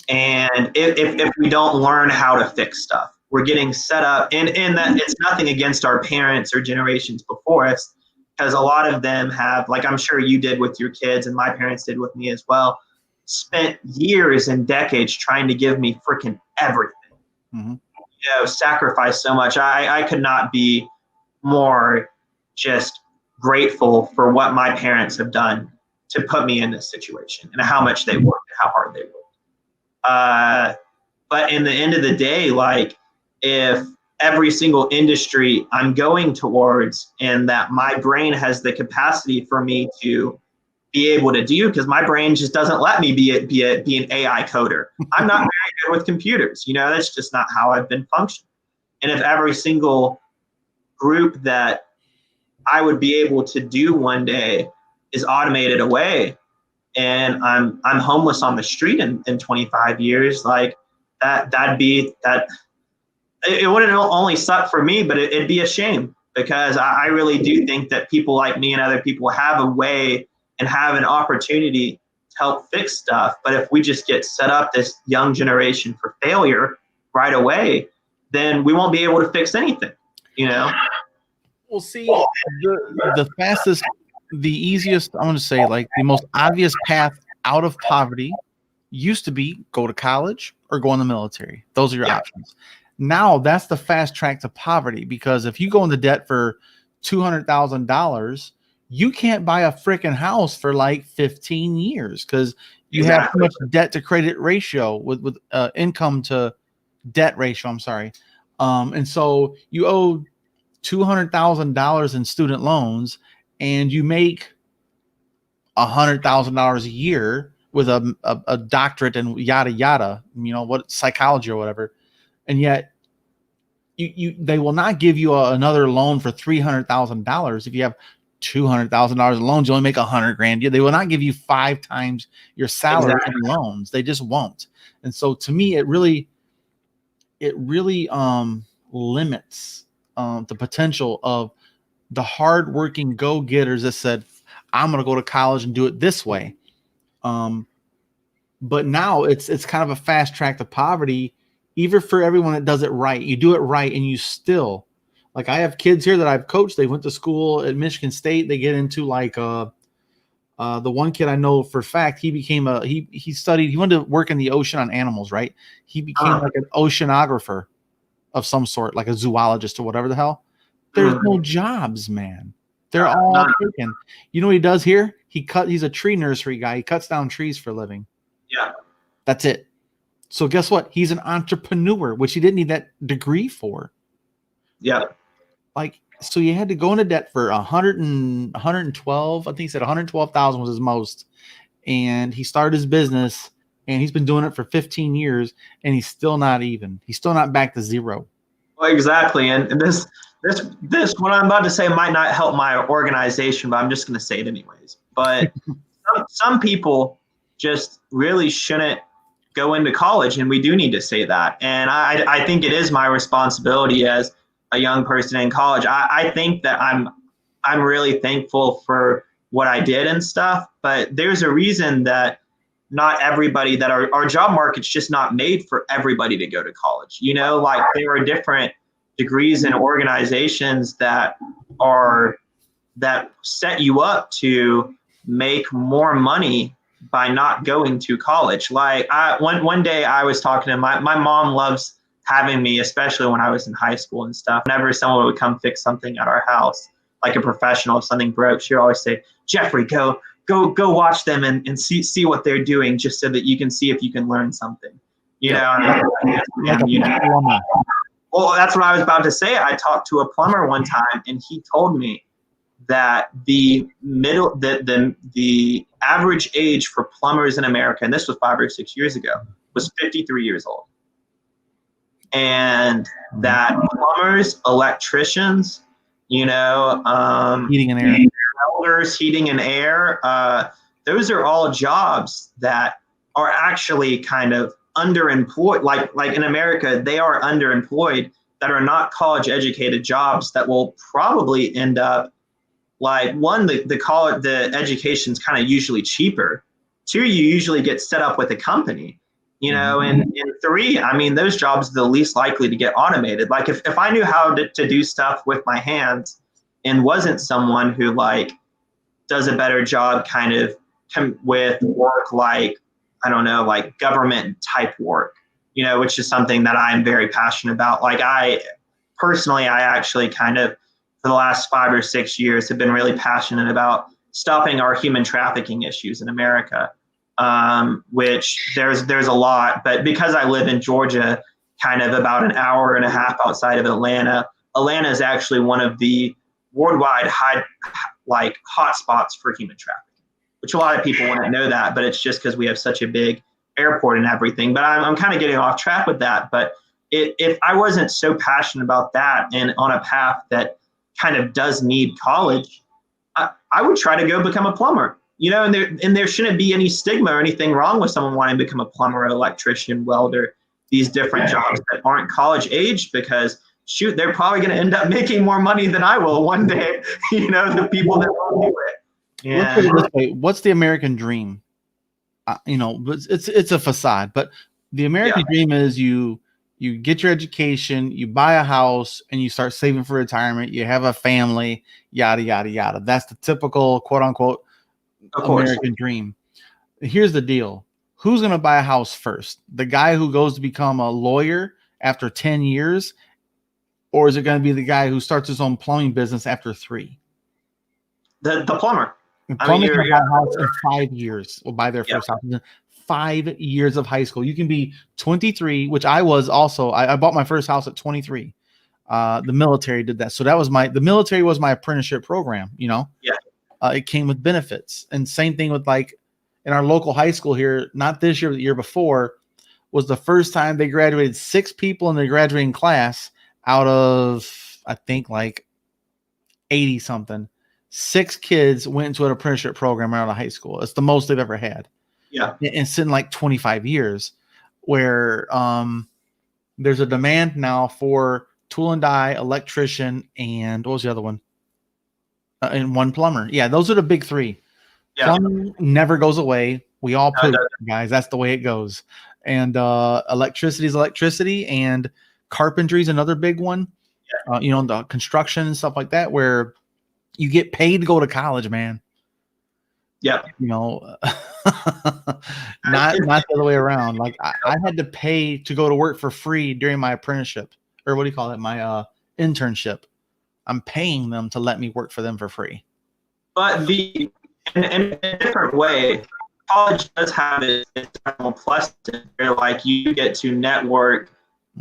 And if we don't learn how to fix stuff, we're getting set up, and that it's nothing against our parents or generations before us, because a lot of them have, like I'm sure you did with your kids, and my parents did with me as well, spent years and decades trying to give me freaking everything. Sacrificed so much. I could not be more just grateful for what my parents have done to put me in this situation, and how much they worked and how hard they worked. But in the end of the day, like, if every single industry I'm going towards, and that my brain has the capacity for me to be able to do, because my brain just doesn't let me be an AI coder. I'm not very good with computers. That's just not how I've been functioning. And if every single group that I would be able to do one day is automated away, and I'm homeless on the street in 25 years, like that'd be that. It wouldn't only suck for me, but it'd be a shame, because I really do think that people like me and other people have a way and have an opportunity to help fix stuff. But if we just get set up this young generation for failure right away, then we won't be able to fix anything, Well, see, the fastest, the easiest, I'm going to say, like the most obvious path out of poverty used to be go to college or go in the military. Those are your options. Now that's the fast track to poverty, because if you go into debt for $200,000, you can't buy a freaking house for like 15 years, because you have too much debt to credit ratio with income to debt ratio. I'm sorry. And so you owe $200,000 in student loans, and you make $100,000 a year with a doctorate and yada yada, what, psychology or whatever, and yet they will not give you another loan for $300,000 if you have $200,000 in loans. You only make $100,000. They will not give you 5 times your salary in loans. They just won't. And so to me, it really limits the potential of the hardworking go-getters that said, I'm going to go to college and do it this way. But now it's kind of a fast track to poverty, even for everyone that does it right. You do it right, and you still, like, I have kids here that I've coached. They went to school at Michigan State. They get into like the one kid I know for a fact, he became he studied, he wanted to work in the ocean on animals, right? He became like an oceanographer of some sort, like a zoologist or whatever the hell. There's no jobs, man. They're all taken. You know what he does here? He's a tree nursery guy. He cuts down trees for a living. Yeah. That's it. So guess what? He's an entrepreneur, which he didn't need that degree for. Yeah. Like, so you had to go into debt for 112. I think he said 112,000 was his most. And he started his business, and he's been doing it for 15 years, and he's still not even. He's still not back to zero. Well, exactly. And this what I'm about to say might not help my organization, but I'm just going to say it anyways. But some people just really shouldn't go into college, and we do need to say that. And I think it is my responsibility as a young person in college. I think that I'm really thankful for what I did and stuff, but there's a reason that not everybody, that our job market's just not made for everybody to go to college. You know, like, there are different degrees and organizations that set you up to make more money by not going to college. Like, one day I was talking to my mom loves having me, especially when I was in high school and stuff. Whenever someone would come fix something at our house, like a professional, if something broke, she'd always say, Jeffrey, go watch them and see what they're doing, just so that you can see if you can learn something. You know, well, that's what I was about to say. I talked to a plumber one time, and he told me that the average age for plumbers in America, and this was 5 or 6 years ago, was 53 years old. And that plumbers, electricians, heating and air, welders, heating and air, those are all jobs that are actually kind of underemployed. Like in America, they are underemployed, that are not college educated jobs that will probably end up, like, one, the education's kind of usually cheaper. Two, you usually get set up with a company. And three, I mean, those jobs are the least likely to get automated. Like, if I knew how to do stuff with my hands and wasn't someone who, like, does a better job kind of with work, like, I don't know, like government type work, which is something that I'm very passionate about. Like, I actually kind of, for the last 5 or 6 years, have been really passionate about stopping our human trafficking issues in America. Which there's a lot, but because I live in Georgia, kind of about an hour and a half outside of Atlanta is actually one of the worldwide hot spots for human trafficking, which a lot of people wouldn't know that, but it's just because we have such a big airport and everything. But I'm kind of getting off track with that. But if I wasn't so passionate about that and on a path that kind of does need college, I would try to go become a plumber. And there shouldn't be any stigma or anything wrong with someone wanting to become a plumber, electrician, welder, these different jobs that aren't college age, because shoot, they're probably going to end up making more money than I will one day. The people that will do it. Let's put it this way. What's the American dream? It's a facade, but the American dream is you get your education, you buy a house, and you start saving for retirement. You have a family, yada, yada, yada. That's the typical quote unquote American dream. Here's the deal. Who's going to buy a house first? The guy who goes to become a lawyer after 10 years? Or is it going to be the guy who starts his own plumbing business after 3? The plumber. The plumber can buy a house in 5 years. Will buy their first house. 5 years of high school. You can be 23, which I was also. I bought my first house at 23. The military did that. So the military was my apprenticeship program, Yeah. It came with benefits. And same thing with, like, in our local high school here, not this year, but the year before, was the first time they graduated 6 people in the graduating class out of, I think, like 80 something. 6 kids went into an apprenticeship program out of high school. It's the most they've ever had. Yeah. And it's in like 25 years, where there's a demand now for tool and die, electrician, and what was the other one? And one plumber. Yeah, those are the big 3. Yeah. Plumbing never goes away. We all poop, guys. That's the way it goes. And electricity is electricity, and carpentry is another big one. The construction and stuff like that, where you get paid to go to college, man. Yep. Not the other way around. Like I had to pay to go to work for free during my apprenticeship, or what do you call it? My internship. I'm paying them to let me work for them for free. But in a different way, college does have its plus where like you get to network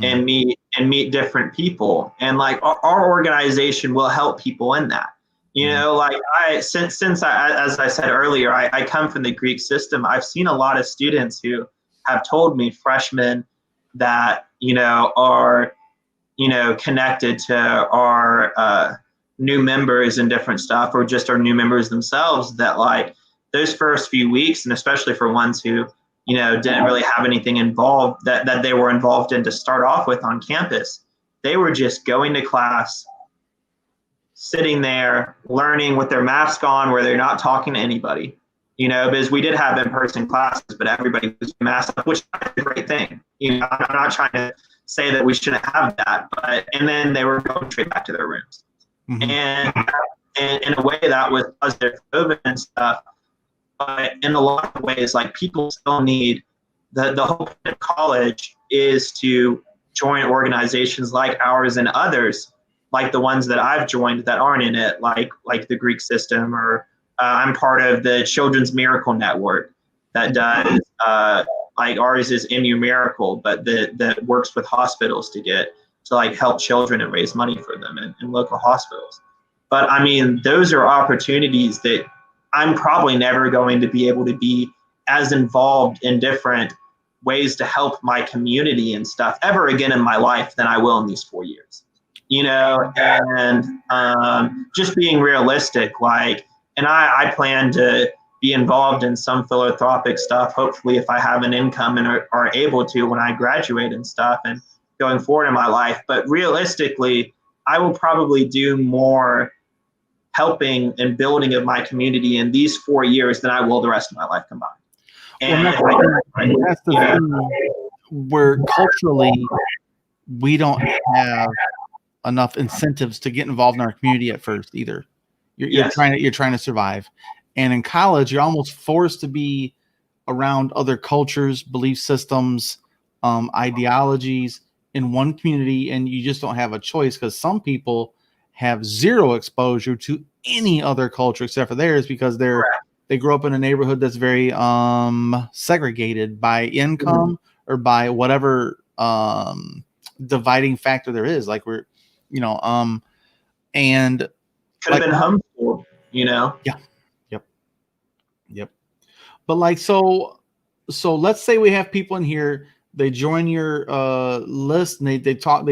and meet different people, and like our organization will help people in that. Like since as I said earlier, I come from the Greek system. I've seen a lot of students who have told me, freshmen, that are connected to our new members and different stuff, or just our new members themselves, that like those first few weeks, and especially for ones who didn't really have anything involved that they were involved in to start off with on campus, they were just going to class, sitting there, learning with their mask on, where they're not talking to anybody, because we did have in-person classes, but everybody was masked up, which is a great thing. I'm not trying to say that we shouldn't have that, and then they were going straight back to their rooms. And in a way that was positive COVID and stuff, but in a lot of ways, like, people still need the whole point of college is to join organizations like ours and others, like the ones that I've joined that aren't in it, like the Greek system, or I'm part of the Children's Miracle Network that does, like ours is MU Miracle, but that works with hospitals to like help children and raise money for them in local hospitals. But I mean, those are opportunities that I'm probably never going to be able to be as involved in different ways to help my community and stuff ever again in my life than I will in these 4 years. And just being realistic, like, and I plan to be involved in some philanthropic stuff, hopefully, if I have an income and are able to when I graduate and stuff and going forward in my life. But realistically, I will probably do more helping and building of my community in these 4 years than I will the rest of my life combined. And that's the thing, where culturally we don't have enough incentives to get involved in our community at first either. You're trying to survive, and in college you're almost forced to be around other cultures, belief systems, ideologies in one community, and you just don't have a choice, because some people have zero exposure to any other culture except for theirs, because they grew up in a neighborhood that's very segregated by income or by whatever dividing factor there is. Like and could have been homeschooled, Yeah. Yep. But like, so let's say we have people in here, they join your list, and they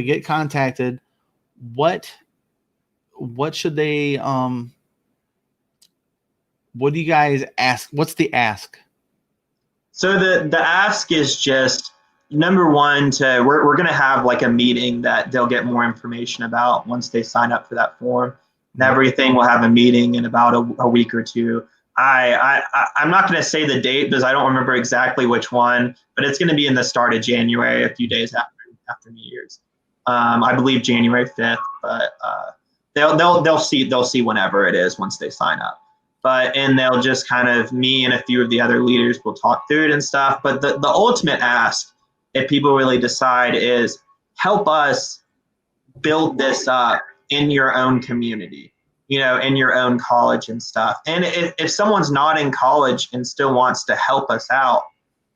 get contacted. What should they what do you guys ask? What's the ask? So the ask is just, number one, we're going to have like a meeting that they'll get more information about once they sign up for that form. And everything will have a meeting in about a week or two. I'm not going to say the date because I don't remember exactly which one, but it's going to be in the start of January, a few days after New Year's. I believe January 5th, but they'll see whenever it is once they sign up. And they'll just kind of, me and a few of the other leaders will talk through it and stuff. But the ultimate ask, if people really decide, is help us build this up in your own community, in your own college and stuff. And if someone's not in college and still wants to help us out,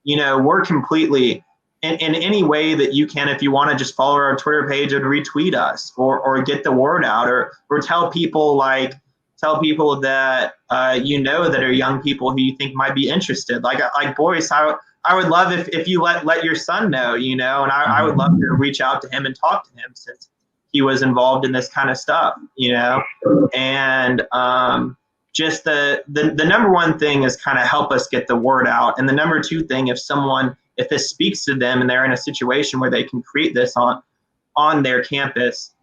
we're completely in any way that you can. If you want to just follow our Twitter page and retweet us, or get the word out, or tell people that that are young people who you think might be interested. Like Boyce, I would love if you let your son know, and I would love to reach out to him and talk to him, since he was involved in this kind of stuff, and just the number one thing is kind of help us get the word out. And the number two thing, if this speaks to them and they're in a situation where they can create this on their campus,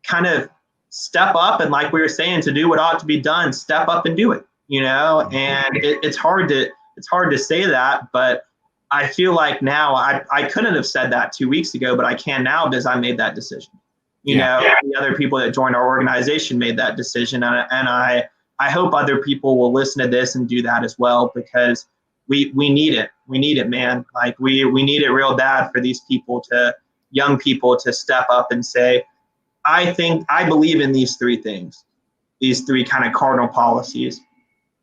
kind of step up, and like we were saying, to do what ought to be done, step up and do it, and it's hard It's hard to say that, but I feel like now I couldn't have said that 2 weeks ago, but I can now because I made that decision. You know, the other people that joined our organization made that decision, and I hope other people will listen to this and do that as well, because we need it. We need it, man. Like we need it real bad for these people young people to step up and say, I believe in these three things, these three kind of cardinal policies.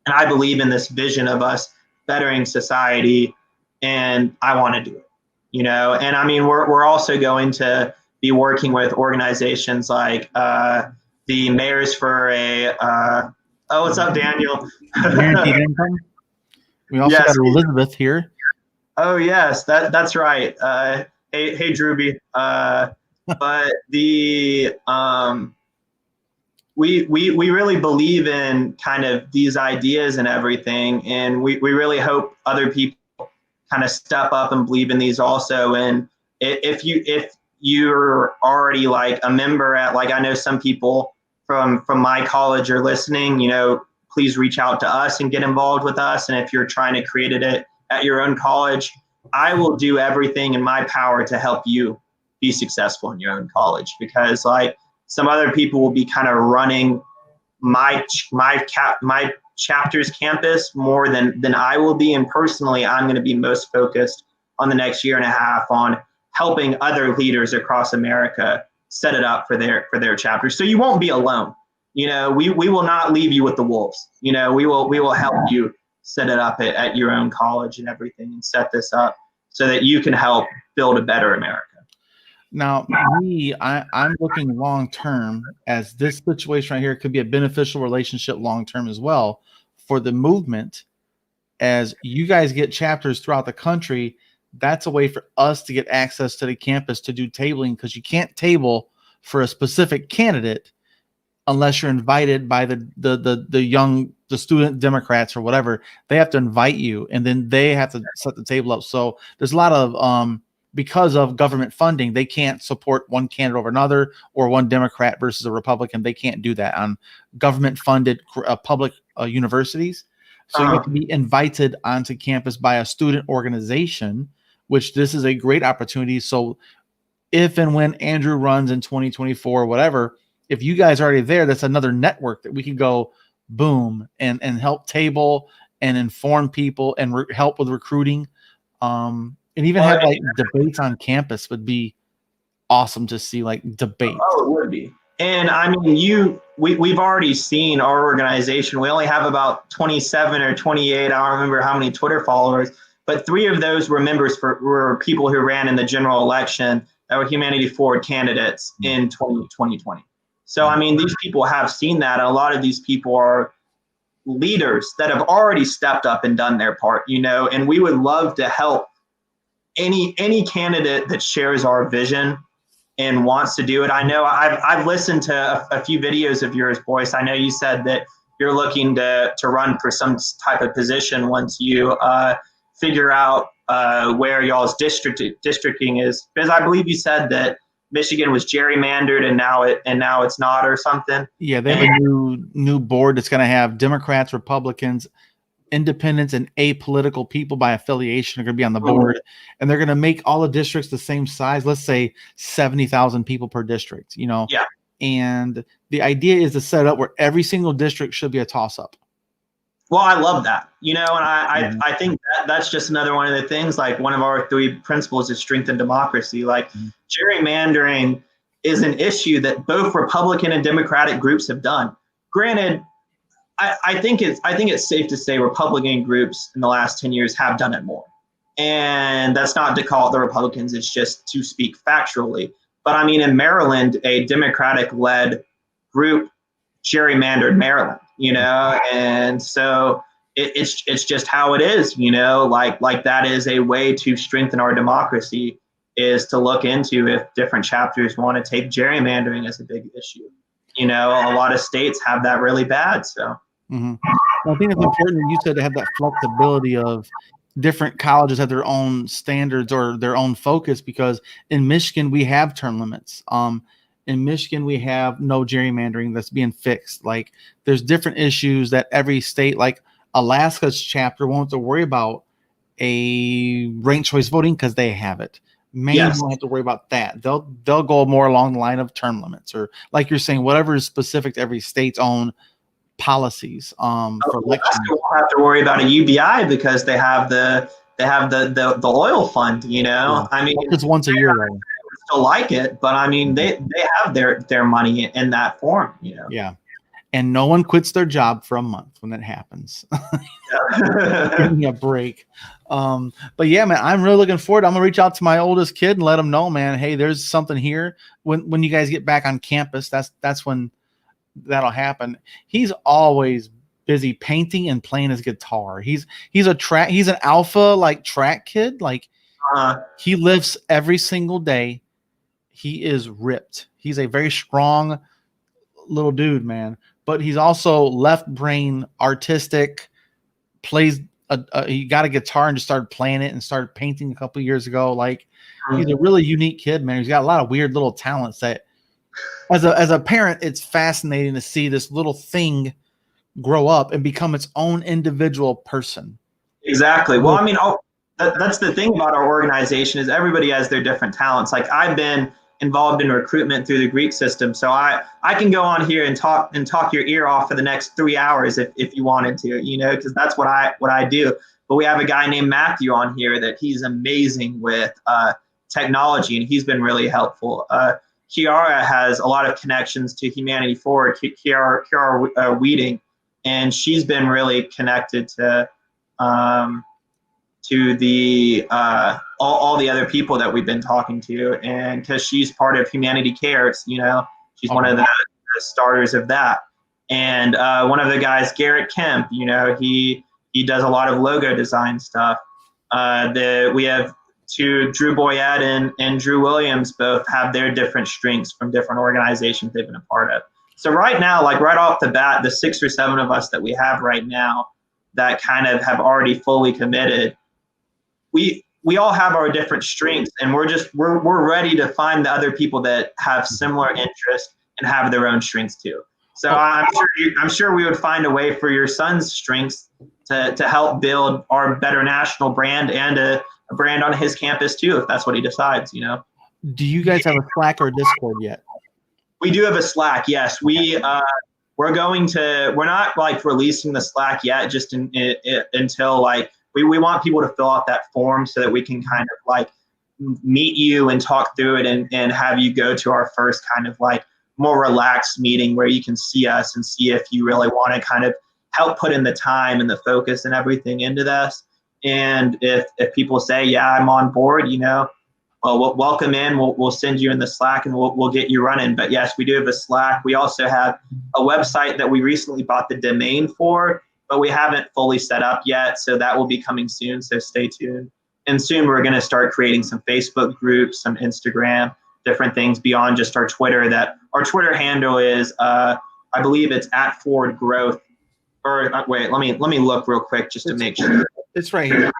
And I believe in this vision of us bettering society, and I want to do it, you know? And I mean, we're also going to be working with organizations like the Mayors for what's up, Daniel? Guaranteed income. We also got Elizabeth here. Oh yes, that's right. Hey Drewby. But the we really believe in kind of these ideas and everything, and we really hope other people kind of step up and believe in these also. And if you're already like a member at, like, I know some people from my college are listening, you know, please reach out to us and get involved with us. And if you're trying to create it at your own college, I will do everything in my power to help you be successful in your own college, because like some other people will be kind of running my chapter's campus more than I will be. And personally, I'm going to be most focused on the next year and a half on helping other leaders across America set it up for their chapters. So you won't be alone. You know, we will not leave you with the wolves. You know, we will help you set it up at your own college and everything, and set this up so that you can help build a better America. Now, I'm looking long term, as this situation right here could be a beneficial relationship long term as well for the movement. As you guys get chapters throughout the country, that's a way for us to get access to the campus to do tabling, because you can't table for a specific candidate unless you're invited by the student Democrats or whatever. They have to invite you, and then they have to set the table up. So there's a lot of because of government funding, they can't support one candidate over another, or one Democrat versus a Republican. They can't do that on government funded public universities. So you have to be invited onto campus by a student organization, which this is a great opportunity. So if and when Andrew runs in 2024 or whatever, if you guys are already there, that's another network that we can go boom and help table and inform people and help with recruiting. And even have like debates on campus would be awesome to see, like debates. Oh, it would be. And I mean, we've already seen our organization. We only have about 27 or 28. I don't remember how many Twitter followers, but 3 of those were were people who ran in the general election that were Humanity Forward candidates in 2020. So, I mean, these people have seen that. And a lot of these people are leaders that have already stepped up and done their part, you know, and we would love to help any candidate that shares our vision and wants to do it. I know I've listened to a few videos of yours, Boyce. I know you said that you're looking to run for some type of position once you figure out where y'all's districting is, because I believe you said that Michigan was gerrymandered and now it's not, or something. Yeah, they have a new board that's going to have Democrats, Republicans, independents, and apolitical people by affiliation are going to be on the board, and they're going to make all the districts the same size. Let's say 70,000 people per district, you know? Yeah. And the idea is to set it up where every single district should be a toss up. Well, I love that, you know, and I think that's just another one of the things, like one of our 3 principles is strengthen democracy. Like gerrymandering is an issue that both Republican and Democratic groups have done. Granted, I think it's safe to say Republican groups in the last 10 years have done it more. And that's not to call it the Republicans, it's just to speak factually. But I mean, in Maryland, a Democratic-led group gerrymandered Maryland, you know, and so it's just how it is, you know, like that is a way to strengthen our democracy, is to look into if different chapters want to take gerrymandering as a big issue. You know, a lot of states have that really bad, so. Well, I think it's important that you said to have that flexibility of different colleges have their own standards or their own focus, because in Michigan we have term limits. In Michigan we have no gerrymandering that's being fixed. Like there's different issues that every state, like Alaska's chapter won't have to worry about a ranked choice voting because they have it. Maine Yes. won't have to worry about that. They'll go more along the line of term limits, or like you're saying, whatever is specific to every state's own policies for elections. Alaska won't have to worry about a UBI because they have the oil fund. I mean, it's once a year. Still like it, but I mean, they have their money in that form. Yeah. And no one quits their job for a month when that happens. Give me a break. But yeah, man, I'm really looking forward. I'm gonna reach out to my oldest kid and let him know, man, hey, there's something here. When you guys get back on campus, that's when that'll happen. He's always busy painting and playing his guitar. He's an alpha like track kid. Like he lifts every single day. He is ripped. He's a very strong little dude, man. But he's also left brain, artistic, plays he got a guitar and just started playing it and started painting a couple of years ago. Like he's a really unique kid, man. He's got a lot of weird little talents that as a parent, it's fascinating to see this little thing grow up and become its own individual person. Exactly. Well, I mean, that's the thing about our organization is everybody has their different talents. Like I've been involved in recruitment through the Greek system. So I can go on here and talk your ear off for the next 3 hours if you wanted to, because that's what I do. But we have a guy named Matthew on here that he's amazing with technology, and he's been really helpful. Kiara has a lot of connections to Humanity Forward, Kiara Weeding, and she's been really connected to the all the other people that we've been talking to, and because she's part of Humanity Cares, she's one of the starters of that. And one of the guys, Garrett Kemp, he does a lot of logo design stuff. We have Drew Boyette and Drew Williams both have their different strengths from different organizations they've been a part of. So right now, like right off the bat, the 6 or 7 of us that we have right now that kind of have already fully committed, we all have our different strengths, and we're ready to find the other people that have similar interests and have their own strengths too. So I'm sure we would find a way for your son's strengths to help build our better national brand and a brand on his campus too, if that's what he decides. Do you guys have a Slack or Discord yet? We do have a Slack. Yes, we're not like releasing the Slack yet, just until like. We want people to fill out that form so that we can kind of like meet you and talk through it and have you go to our first kind of like more relaxed meeting where you can see us and see if you really want to kind of help put in the time and the focus and everything into this. And if people say, yeah, I'm on board, well, we'll welcome in. We'll send you in the Slack and we'll get you running. But yes, we do have a Slack. We also have a website that we recently bought the domain for, but we haven't fully set up yet. So that will be coming soon. So stay tuned. And soon we're going to start creating some Facebook groups, some Instagram, different things beyond just our Twitter. That our Twitter handle is, I believe it's @ForwardGrowth. Or wait, let me look real quick just to make sure. It's right here.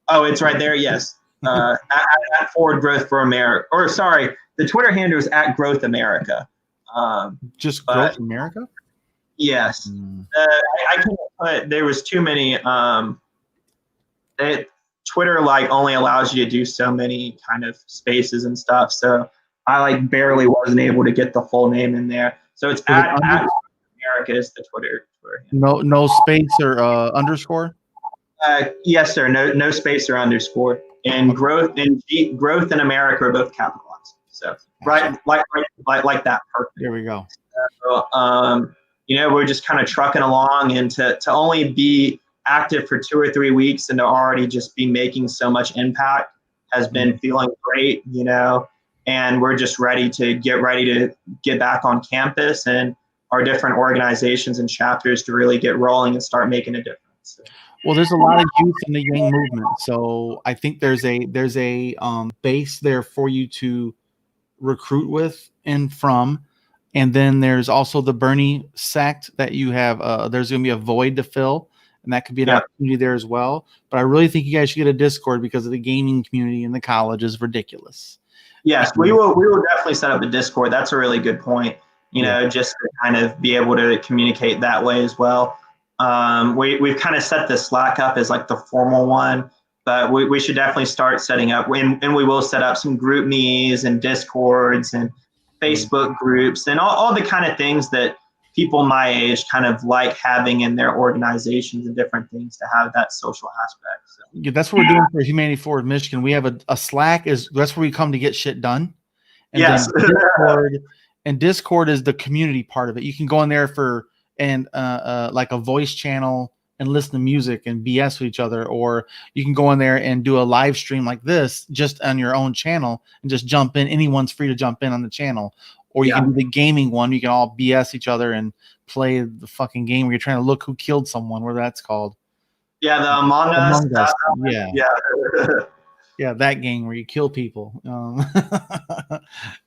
Oh, it's right there. Yes. At Forward Growth for America. Or sorry, the Twitter handle is @GrowthAmerica. Just Growth America? Yes. I can't put, there was too many, Twitter like only allows you to do so many kind of spaces and stuff. So I like barely wasn't able to get the full name in there. So it's at America is the Twitter handle. No space or underscore? Yes, sir. No space or underscore. And growth and America are both capitalized. So right, like that. Perfect. There we go. So, we're just kind of trucking along, and to only be active for 2 or 3 weeks and to already just be making so much impact has been feeling great, and we're just ready to get back on campus and our different organizations and chapters to really get rolling and start making a difference. Well, there's a lot of youth in the Yang movement, so I think there's a base there for you to recruit with and from. And then there's also the Bernie sect that you have. There's going to be a void to fill, and that could be an opportunity there as well. But I really think you guys should get a Discord because of the gaming community in the college is ridiculous. Yes, we will definitely set up a Discord. That's a really good point. Just to kind of be able to communicate that way as well. We've kind of set the Slack up as like the formal one, but we should definitely start setting up, and we will set up some group me's and Discords and Facebook groups and all the kind of things that people my age kind of like having in their organizations and different things to have that social aspect. So. Yeah, that's what we're doing for Humanity Forward Michigan. We have a Slack that's where we come to get shit done. And yes. then Discord is the community part of it. You can go in there for like a voice channel and listen to music and BS with each other, or you can go in there and do a live stream like this just on your own channel and just jump in. Anyone's free to jump in on the channel, or you can do the gaming one. You can all BS each other and play the fucking game where you're trying to look who killed someone, whatever that's called. Yeah, the Among Us. Yeah, that game where you kill people.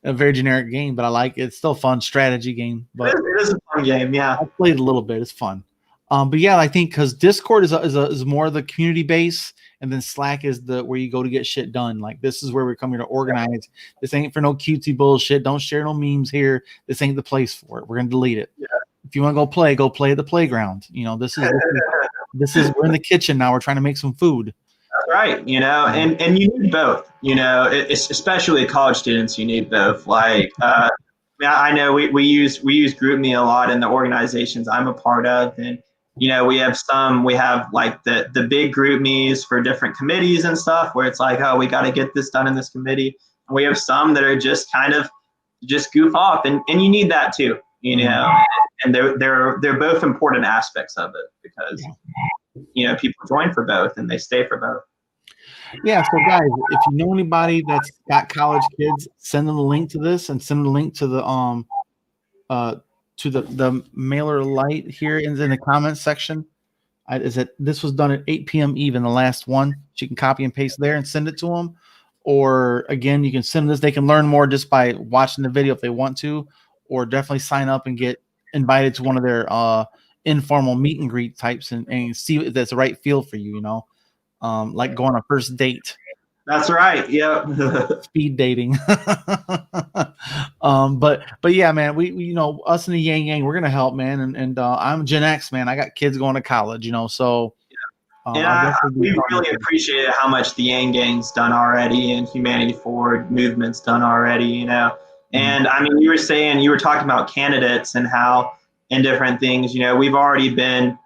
A very generic game, but I like it. It's still a fun strategy game. But it is a fun game, yeah. I played a little bit. It's fun. But yeah, I think because Discord is more the community base, and then Slack is where you go to get shit done. Like, this is where we're coming to organize. This ain't for no cutesy bullshit. Don't share no memes here. This ain't the place for it. We're gonna delete it. Yeah. If you want to go play at the playground. You know, this is we're in the kitchen now. We're trying to make some food. That's right. You know, and you need both. You know, it's especially college students. You need both. Like, I know we use GroupMe a lot in the organizations I'm a part of, and you know, we have like the big GroupMes for different committees and stuff where it's like, oh, we got to get this done in this committee. And we have some that are just kind of just goof off, and you need that too. You know, and they're both important aspects of it because you know, people join for both and they stay for both. Yeah, so guys, if you know anybody that's got college kids, send them the link to this and send them the link to the mailer light here in the comments section. This was done at 8 p.m. even, the last one. So you can copy and paste there and send it to them. Or again, you can send this. They can learn more just by watching the video if they want to, or definitely sign up and get invited to one of their informal meet and greet types and see if that's the right feel for you, you know, like go on a first date. That's right. Yeah. Speed dating. But yeah, man, we you know, us in the Yang Gang, we're gonna help, man. And I'm Gen X, man. I got kids going to college, you know, so and we really appreciate how much the Yang Gang's done already and Humanity Forward movement's done already, you know. And I mean, you were talking about candidates and how and different things, you know, we've already been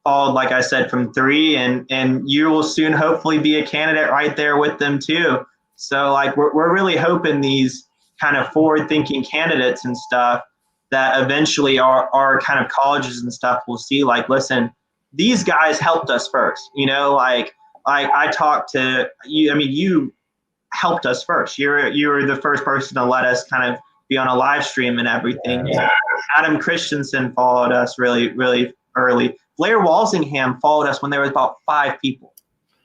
followed, like I said, from 3, and you will soon hopefully be a candidate right there with them too. So like we're really hoping these kind of forward thinking candidates and stuff that eventually our kind of colleges and stuff will see, like, listen, these guys helped us first, you know, like I talked to you. I mean, you helped us first. You were the first person to let us kind of be on a live stream and everything. Yeah. Adam Christensen followed us really, really early. Blair Walsingham followed us when there was about 5 people.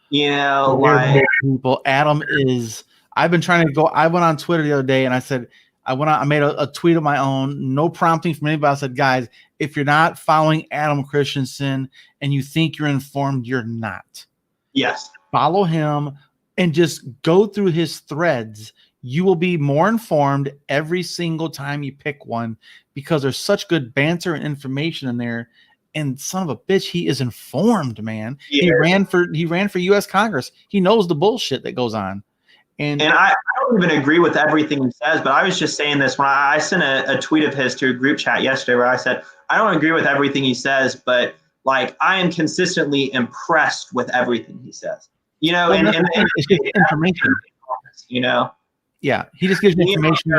You know, like people. Adam is. I've been trying to go. I went on Twitter the other day and I said, I made a tweet of my own, no prompting from anybody. I said, guys, if you're not following Adam Christensen and you think you're informed, you're not. Yes. Follow him and just go through his threads. You will be more informed every single time you pick one because there's such good banter and information in there. And son of a bitch, he is informed, man. Yeah. He ran for U.S. Congress. He knows the bullshit that goes on. And I don't even agree with everything he says, but I was just saying this when I sent a tweet of his to a group chat yesterday where I said, I don't agree with everything he says, but like I am consistently impressed with everything he says. You know, and it's just information. You know? Yeah, he just gives you information.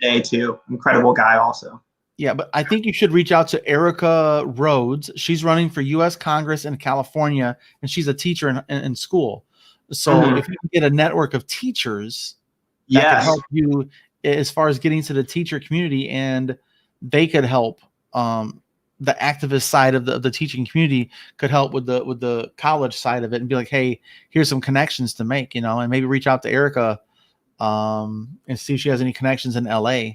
Today too. Incredible guy also. Yeah, but I think you should reach out to Erica Rhodes. She's running for U.S. Congress in California, and she's a teacher in school. So if you can get a network of teachers that can help you as far as getting to the teacher community, and they could help the activist side of the teaching community could help with the college side of it and be like, hey, here's some connections to make, you know, and maybe reach out to Erica and see if she has any connections in LA.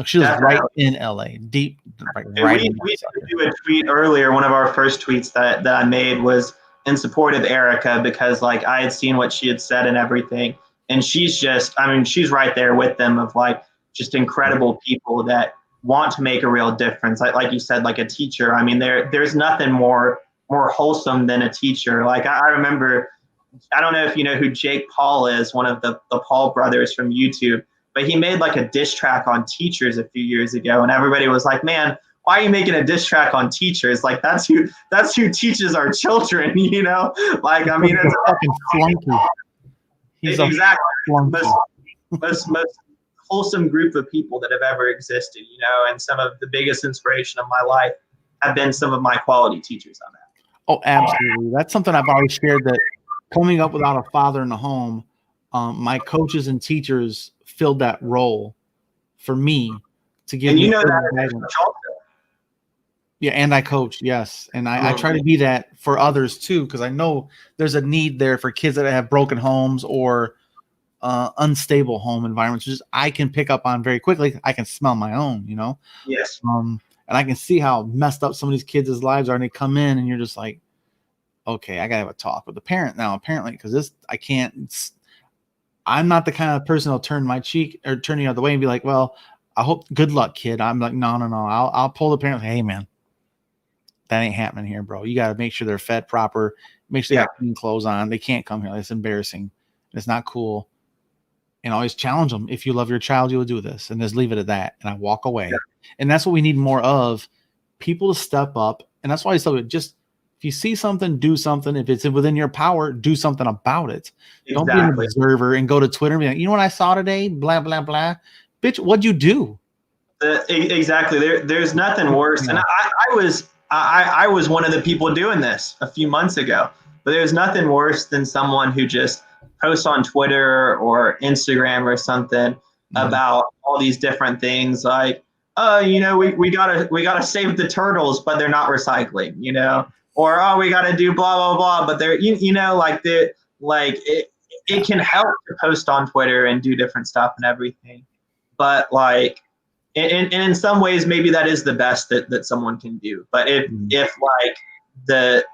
She was right in LA, deep. Right. We did a tweet earlier. One of our first tweets that I made was in support of Erica because like I had seen what she had said and everything. And she's just, I mean, she's right there with them of like just incredible people that want to make a real difference. Like you said, like a teacher. I mean, there's nothing more wholesome than a teacher. Like I remember, I don't know if you know who Jake Paul is, one of the Paul brothers from YouTube, but he made like a diss track on teachers a few years ago, and everybody was like, "Man, why are you making a diss track on teachers? Like that's who teaches our children, you know?" Like I mean, it's a fucking flunky. He's exactly flunky. most wholesome group of people that have ever existed, you know, and some of the biggest inspiration of my life have been some of my quality teachers on that. Oh, absolutely. That's something I've always shared, that coming up without a father in the home, my coaches and teachers filled that role for me to give me guidance. Yeah, and I coach, yes. And I try to be that for others too, because I know there's a need there for kids that have broken homes or unstable home environments, which I can pick up on very quickly. I can smell my own, you know? Yes. And I can see how messed up some of these kids' lives are, and they come in and you're just like, okay, I gotta have a talk with the parent now, apparently, because I'm not the kind of person that'll turn my cheek or turn the other way and be like, well, I hope good luck, kid. I'm like, no. I'll pull the parent. Hey, man, that ain't happening here, bro. You got to make sure they're fed proper. Make sure they got clean clothes on. They can't come here. It's embarrassing. It's not cool. And always challenge them. If you love your child, you will do this. And just leave it at that. And I walk away. Yeah. And that's what we need more of, people to step up. And that's why I tell you, just if you see something, do something. If it's within your power, do something about it. Exactly. Don't be an observer and go to Twitter and be like, you know what I saw today? Blah, blah, blah. Bitch, what'd you do? Exactly. There's nothing worse. Yeah. And I was one of the people doing this a few months ago. But there's nothing worse than someone who just posts on Twitter or Instagram or something about all these different things, like, you know, we gotta save the turtles, but they're not recycling, you know, or we gotta do blah blah blah, but they're you know, like it can help to post on Twitter and do different stuff and everything, but like in some ways maybe that is the best that someone can do. But if like the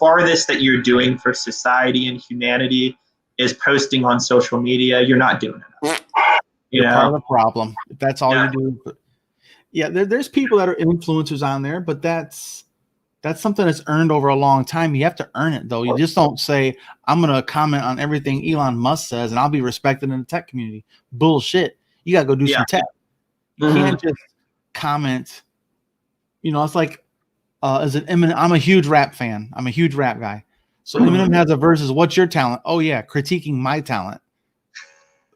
farthest that you're doing for society and humanity is posting on social media, you're not doing enough. You're part of the problem. If that's all you do. Yeah, there's people that are influencers on there, but that's something that's earned over a long time. You have to earn it, though. You just don't say, I'm going to comment on everything Elon Musk says and I'll be respected in the tech community. Bullshit. You got to go do some tech. You can't just comment. You know, it's like, as an Eminem, I'm a huge rap fan. I'm a huge rap guy. So Eminem has a versus, what's your talent? Oh, yeah, critiquing my talent.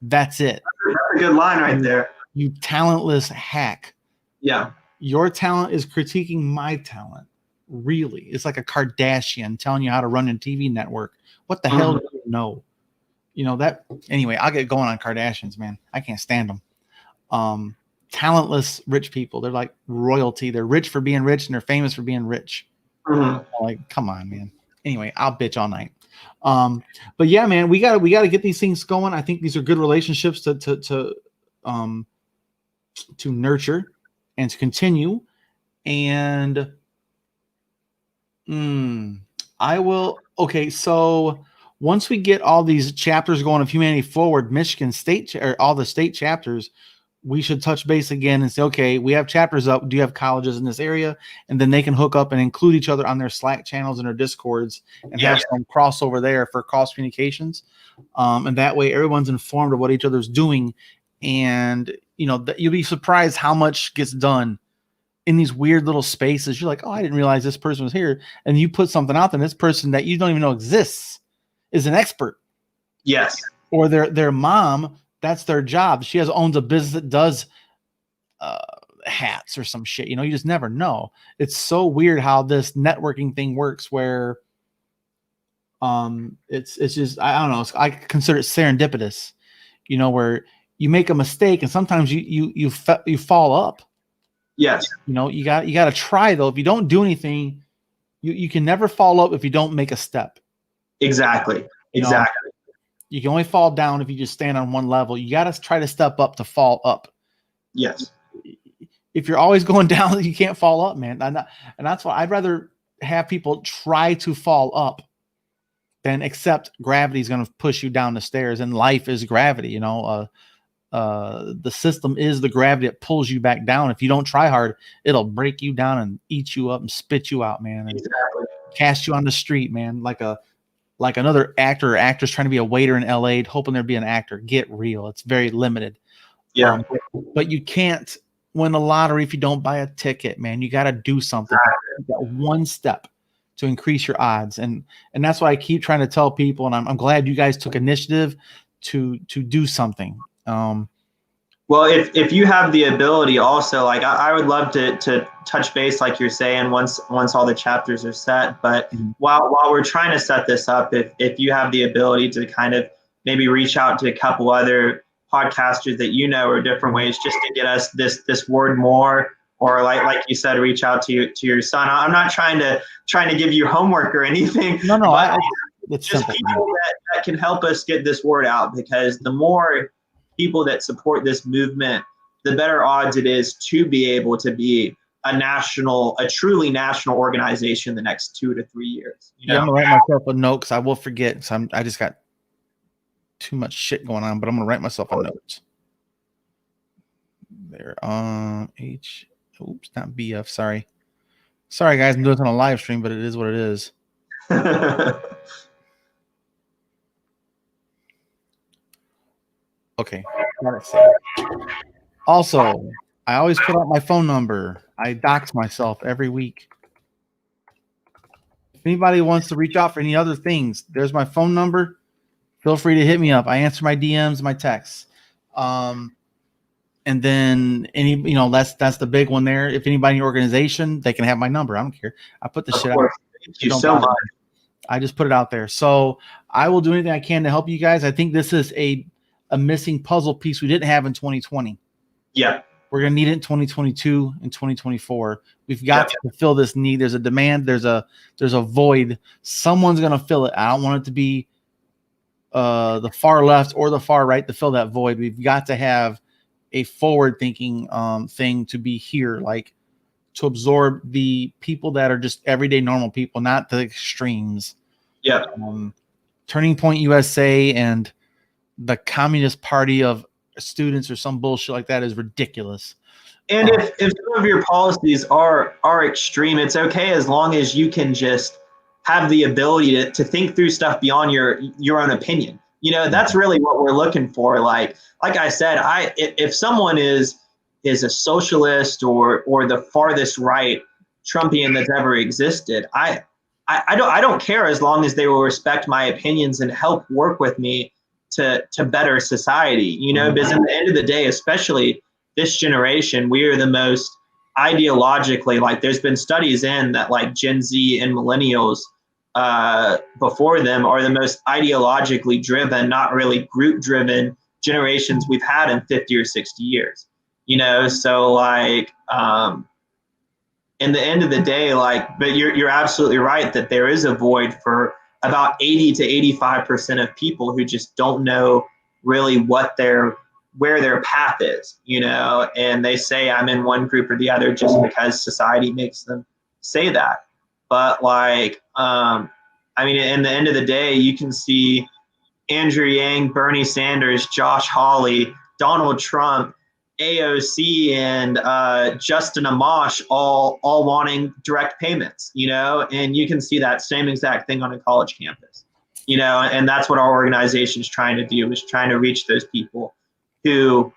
That's it. That's a good line right there. You talentless hack. Yeah. Your talent is critiquing my talent. Really. It's like a Kardashian telling you how to run a TV network. What the hell do you know? You know that. Anyway, I'll get going on Kardashians, man. I can't stand them. Talentless rich people. They're like royalty. They're rich for being rich and they're famous for being rich. Like, come on, man. Anyway, I'll bitch all night. But yeah, man, we gotta get these things going. I think these are good relationships to nurture and to continue. And I will. Okay, so once we get all these chapters going of Humanity Forward, Michigan State or all the state chapters, we should touch base again and say, okay, we have chapters up. Do you have colleges in this area? And then they can hook up and include each other on their Slack channels and their Discords and have some crossover there for cross communications. And that way everyone's informed of what each other's doing. And, you know, you'll be surprised how much gets done in these weird little spaces. You're like, oh, I didn't realize this person was here. And you put something out there, and this person that you don't even know exists is an expert. Yes. Or their mom, that's their job. She owns a business that does hats or some shit. You know, you just never know. It's so weird how this networking thing works, where it's just, I don't know. I consider it serendipitous. You know, where you make a mistake and sometimes you fall up. Yes. You know, you got to try though. If you don't do anything, you can never fall up if you don't make a step. Exactly. Exactly. You can only fall down if you just stand on one level. You got to try to step up to fall up. Yes. If you're always going down, you can't fall up, man. And that's why I'd rather have people try to fall up than accept gravity is going to push you down the stairs. And life is gravity, you know. the system is the gravity that pulls you back down. If you don't try hard, it'll break you down and eat you up and spit you out, man, and cast you on the street, man, like another actor or actress trying to be a waiter in LA, hoping there'd be an actor. Get real. It's very limited. Yeah. But you can't win the lottery if you don't buy a ticket, man. You got to do something. You got one step to increase your odds. And that's why I keep trying to tell people, and I'm glad you guys took initiative to do something. Well, if you have the ability also, like I would love to touch base, like you're saying, once all the chapters are set. But while we're trying to set this up, if you have the ability to kind of maybe reach out to a couple other podcasters that you know, or different ways just to get us this word more, or like you said, reach out to your son. I'm not trying to give you homework or anything. No, but it's just simple. people that can help us get this word out, because the more people that support this movement, the better odds it is to be able to be a truly national organization the next 2 to 3 years. You know? Yeah, I'm gonna write myself a note because I will forget. So I just got too much shit going on, but I'm gonna write myself a note. There, oops, not BF. Sorry, guys. I'm doing this on a live stream, but it is what it is. Okay. Also, I always put out my phone number. I dox myself every week. If anybody wants to reach out for any other things, there's my phone number. Feel free to hit me up. I answer my DMs, my texts. And then that's the big one there. If anybody in your organization, they can have my number. I don't care. I put the shit out. Thank you so much. I just put it out there. So I will do anything I can to help you guys. I think this is a missing puzzle piece we didn't have in 2020. Yeah. We're going to need it in 2022 and 2024. We've got to fill this need. There's a demand. There's a void. Someone's going to fill it. I don't want it to be the far left or the far right to fill that void. We've got to have a forward-thinking thing to be here, like to absorb the people that are just everyday normal people, not the extremes. Yeah. Turning Point USA and the Communist Party of Students or some bullshit like that is ridiculous. And if some of your policies are extreme, it's okay as long as you can just have the ability to think through stuff beyond your own opinion. You know, that's really what we're looking for. Like I said, if someone is a socialist or the farthest right Trumpian that's ever existed, I don't care as long as they will respect my opinions and help work with me to better society. You know, because at the end of the day, especially this generation, we are the most ideologically, like there's been studies in that like Gen Z and millennials before them are the most ideologically driven, not really group driven generations we've had in 50 or 60 years. You know, so like in the end of the day, like, but you're absolutely right that there is a void for about 80 to 85% of people who just don't know really where their path is, you know, and they say I'm in one group or the other just because society makes them say that. But like, I mean, in the end of the day, you can see Andrew Yang, Bernie Sanders, Josh Hawley, Donald Trump, AOC, and Justin Amash all wanting direct payments, you know, and you can see that same exact thing on a college campus, you know, and that's what our organization is trying to do, is trying to reach those people who,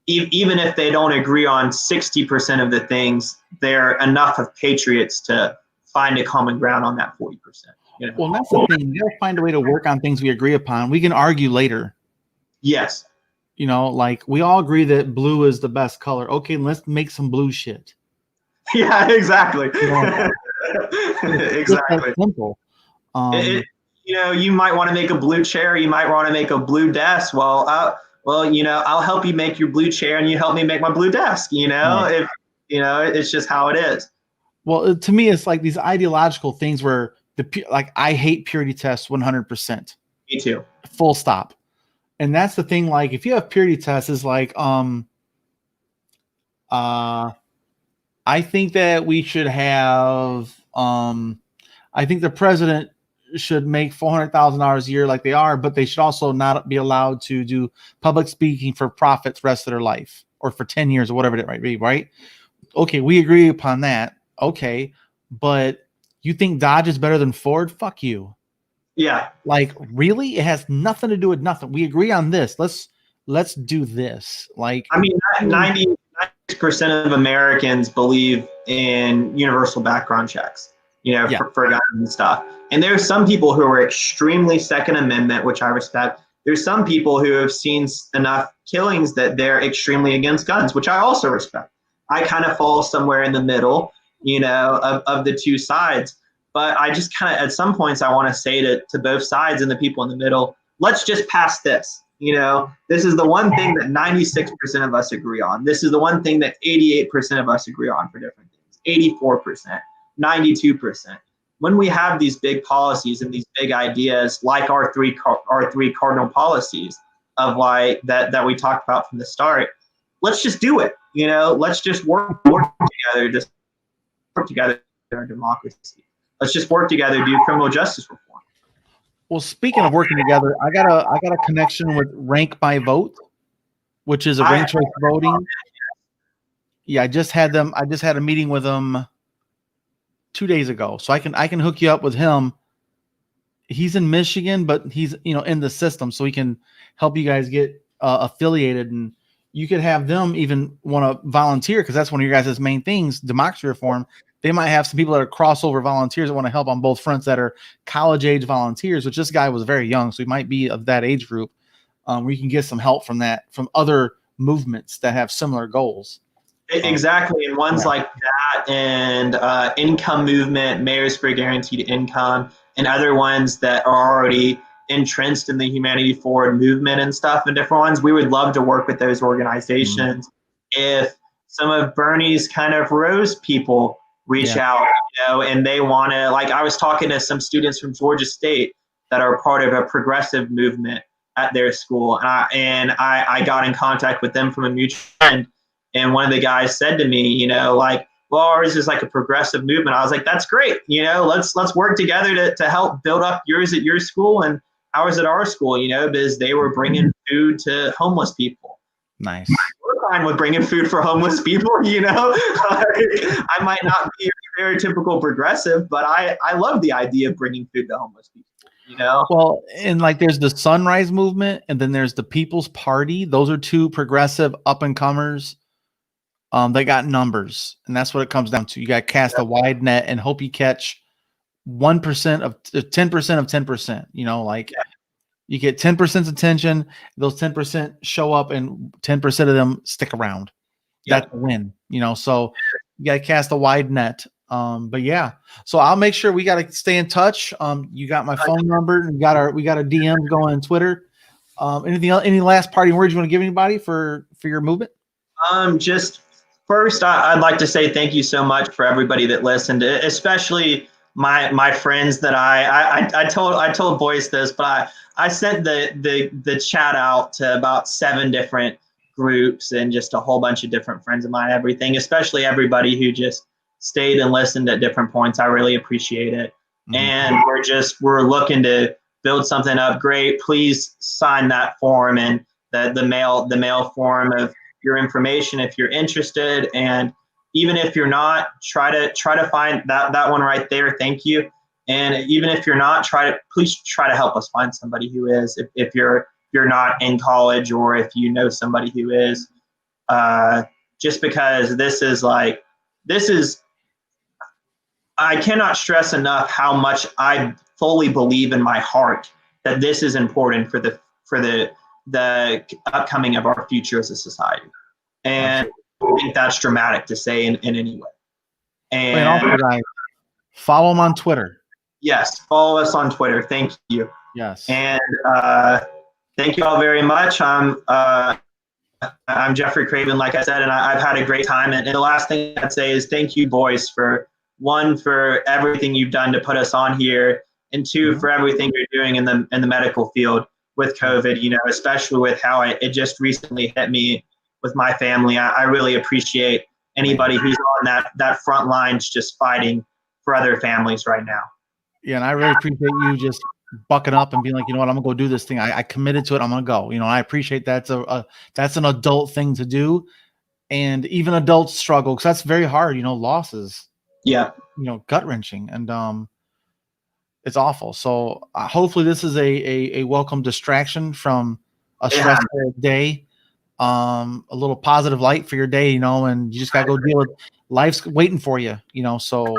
even if they don't agree on 60% of the things, they're enough of patriots to find a common ground on that 40%. You know? Well, that's the thing. We gotta find a way to work on things we agree upon. We can argue later. Yes. You know, like we all agree that blue is the best color. Okay, let's make some blue shit. Yeah, exactly. You know, exactly. Simple. You know, you might want to make a blue chair. You might want to make a blue desk. Well, you know, I'll help you make your blue chair, and you help me make my blue desk. You know, if you know, it's just how it is. Well, to me, it's like these ideological things where I hate purity tests 100%. Me too. Full stop. And that's the thing. Like, if you have purity tests, is like, I think that we should have, I think the president should make $400,000 a year like they are, but they should also not be allowed to do public speaking for profit the rest of their life or for 10 years or whatever it might be, right? Okay, we agree upon that. Okay, but you think Dodge is better than Ford? Fuck you. Yeah. Like, really? It has nothing to do with nothing. We agree on this. Let's do this. Like, I mean, 90% of Americans believe in universal background checks, Yeah. for guns and stuff. And there's some people who are extremely Second Amendment, which I respect. There's some people who have seen enough killings that they're extremely against guns, which I also respect. I kind of fall somewhere in the middle, of the two sides. But I just kind of, at some points, I want to say to both sides and the people in the middle, let's just pass this. This is the one thing that 96% of us agree on. This is the one thing that 88% of us agree on for different things. 84%, 92%. When we have these big policies and these big ideas, like our three cardinal policies of like that we talked about from the start, let's just do it. Let's just work together. Just work together in our democracy. Let's just work together, do criminal justice reform. Well, speaking of working together, I got a connection with Rank by Vote, which is a ranked choice voting. Yeah, I just had a meeting with them 2 days ago, so I can hook you up with him. He's in Michigan, but he's in the system, so he can help you guys get affiliated, and you could have them even want to volunteer because that's one of your guys' main things, democracy reform. They might have some people that are crossover volunteers that want to help on both fronts that are college age volunteers, which this guy was very young. So he might be of that age group where you can get some help from other movements that have similar goals. Exactly. And ones like that and income movement, mayors for guaranteed income, and other ones that are already entrenched in the humanity forward movement and stuff and different ones. We would love to work with those organizations. If some of Bernie's kind of rose people reach out, and they want to, like, I was talking to some students from Georgia State that are part of a progressive movement at their school. And I got in contact with them from a mutual friend. And one of the guys said to me, like, well, ours is like a progressive movement. I was like, that's great. Let's work together to help build up yours at your school and ours at our school, because they were bringing food to homeless people. Nice. We're fine with bringing food for homeless people, I might not be a stereotypical progressive, but I love the idea of bringing food to homeless people, Well, and like there's the Sunrise Movement and then there's the People's Party. Those are two progressive up and comers. They got numbers, and that's what it comes down to. You got to cast a wide net and hope you catch 1% of 10% of 10%. You get 10% attention, those 10% show up, and 10% of them stick around. That's a win. So you got to cast a wide net. But yeah, so I'll make sure we got to stay in touch. You got my phone number, and we got a DM going on Twitter. Anything else? Any last parting words you want to give anybody for your movement? Just first, I'd like to say thank you so much for everybody that listened, especially my friends that I told Boyce this, but I sent the chat out to about 7 different groups and just a whole bunch of different friends of mine, everything, especially everybody who just stayed and listened at different points. I really appreciate it. Mm-hmm. And we're looking to build something up great. Please sign that form and the mail form of your information if you're interested. And even if you're not, try to find that one right there. Thank you. And even if you're not, please try to help us find somebody who is, if you're not in college or if you know somebody who is, just because this is, I cannot stress enough how much I fully believe in my heart that this is important for the upcoming of our future as a society. And I think that's dramatic to say in any way. And also, guys, follow them on Twitter. Yes, follow us on Twitter. Thank you. Yes. And thank you all very much. I'm Jeffrey Craven, like I said, and I've had a great time. And the last thing I'd say is thank you, Boyce, for everything you've done to put us on here, and 2, for everything you're doing in the medical field with COVID. Especially with how it just recently hit me with my family. I really appreciate anybody who's on that front lines just fighting for other families right now. Yeah, and I really appreciate you just bucking up and being like, you know what, I'm gonna go do this thing. I committed to it. I'm gonna go. You know, I appreciate that's that's an adult thing to do, and even adults struggle because that's very hard. You know, losses. Yeah. You know, gut wrenching, and it's awful. So hopefully, this is a welcome distraction from a stressful day. A little positive light for your day, you know, and you just gotta go deal with life's waiting for you, you know. So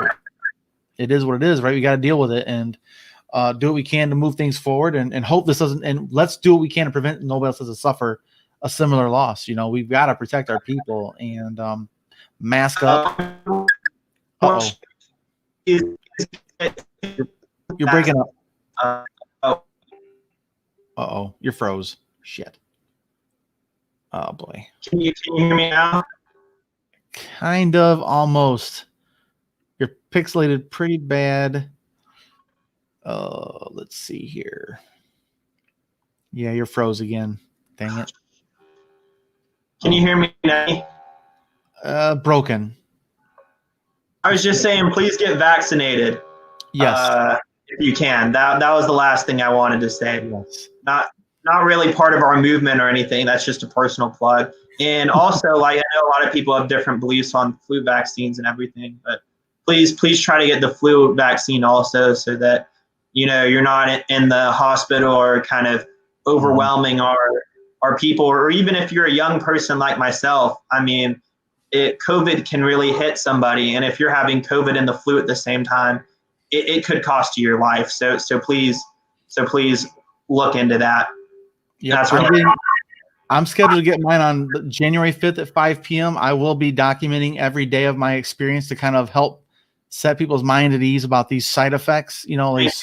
it is what it is, right? We got to deal with it and do what we can to move things forward and hope this doesn't, and let's do what we can to prevent nobody else to suffer a similar loss. You know, we've got to protect our people and mask up. Uh-oh. You're breaking up. Uh-oh. You're froze. Shit. Oh boy. Can you hear me now? Kind of, almost. You're pixelated pretty bad. Let's see here. Yeah, you're froze again. Dang it. Can you hear me now? Broken. I was just saying, please get vaccinated. Yes. If you can. That was the last thing I wanted to say. Yes. Not really part of our movement or anything. That's just a personal plug. And also, like, I know a lot of people have different beliefs on flu vaccines and everything, but please try to get the flu vaccine also, so that, you know, you're not in the hospital or kind of overwhelming our people, or even if you're a young person like myself. I mean, COVID can really hit somebody, and if you're having COVID and the flu at the same time, it could cost you your life. So please look into that. Yeah, that's really I'm scheduled to get mine on January 5th at 5 p.m. I will be documenting every day of my experience to kind of help set people's mind at ease about these side effects, you know, these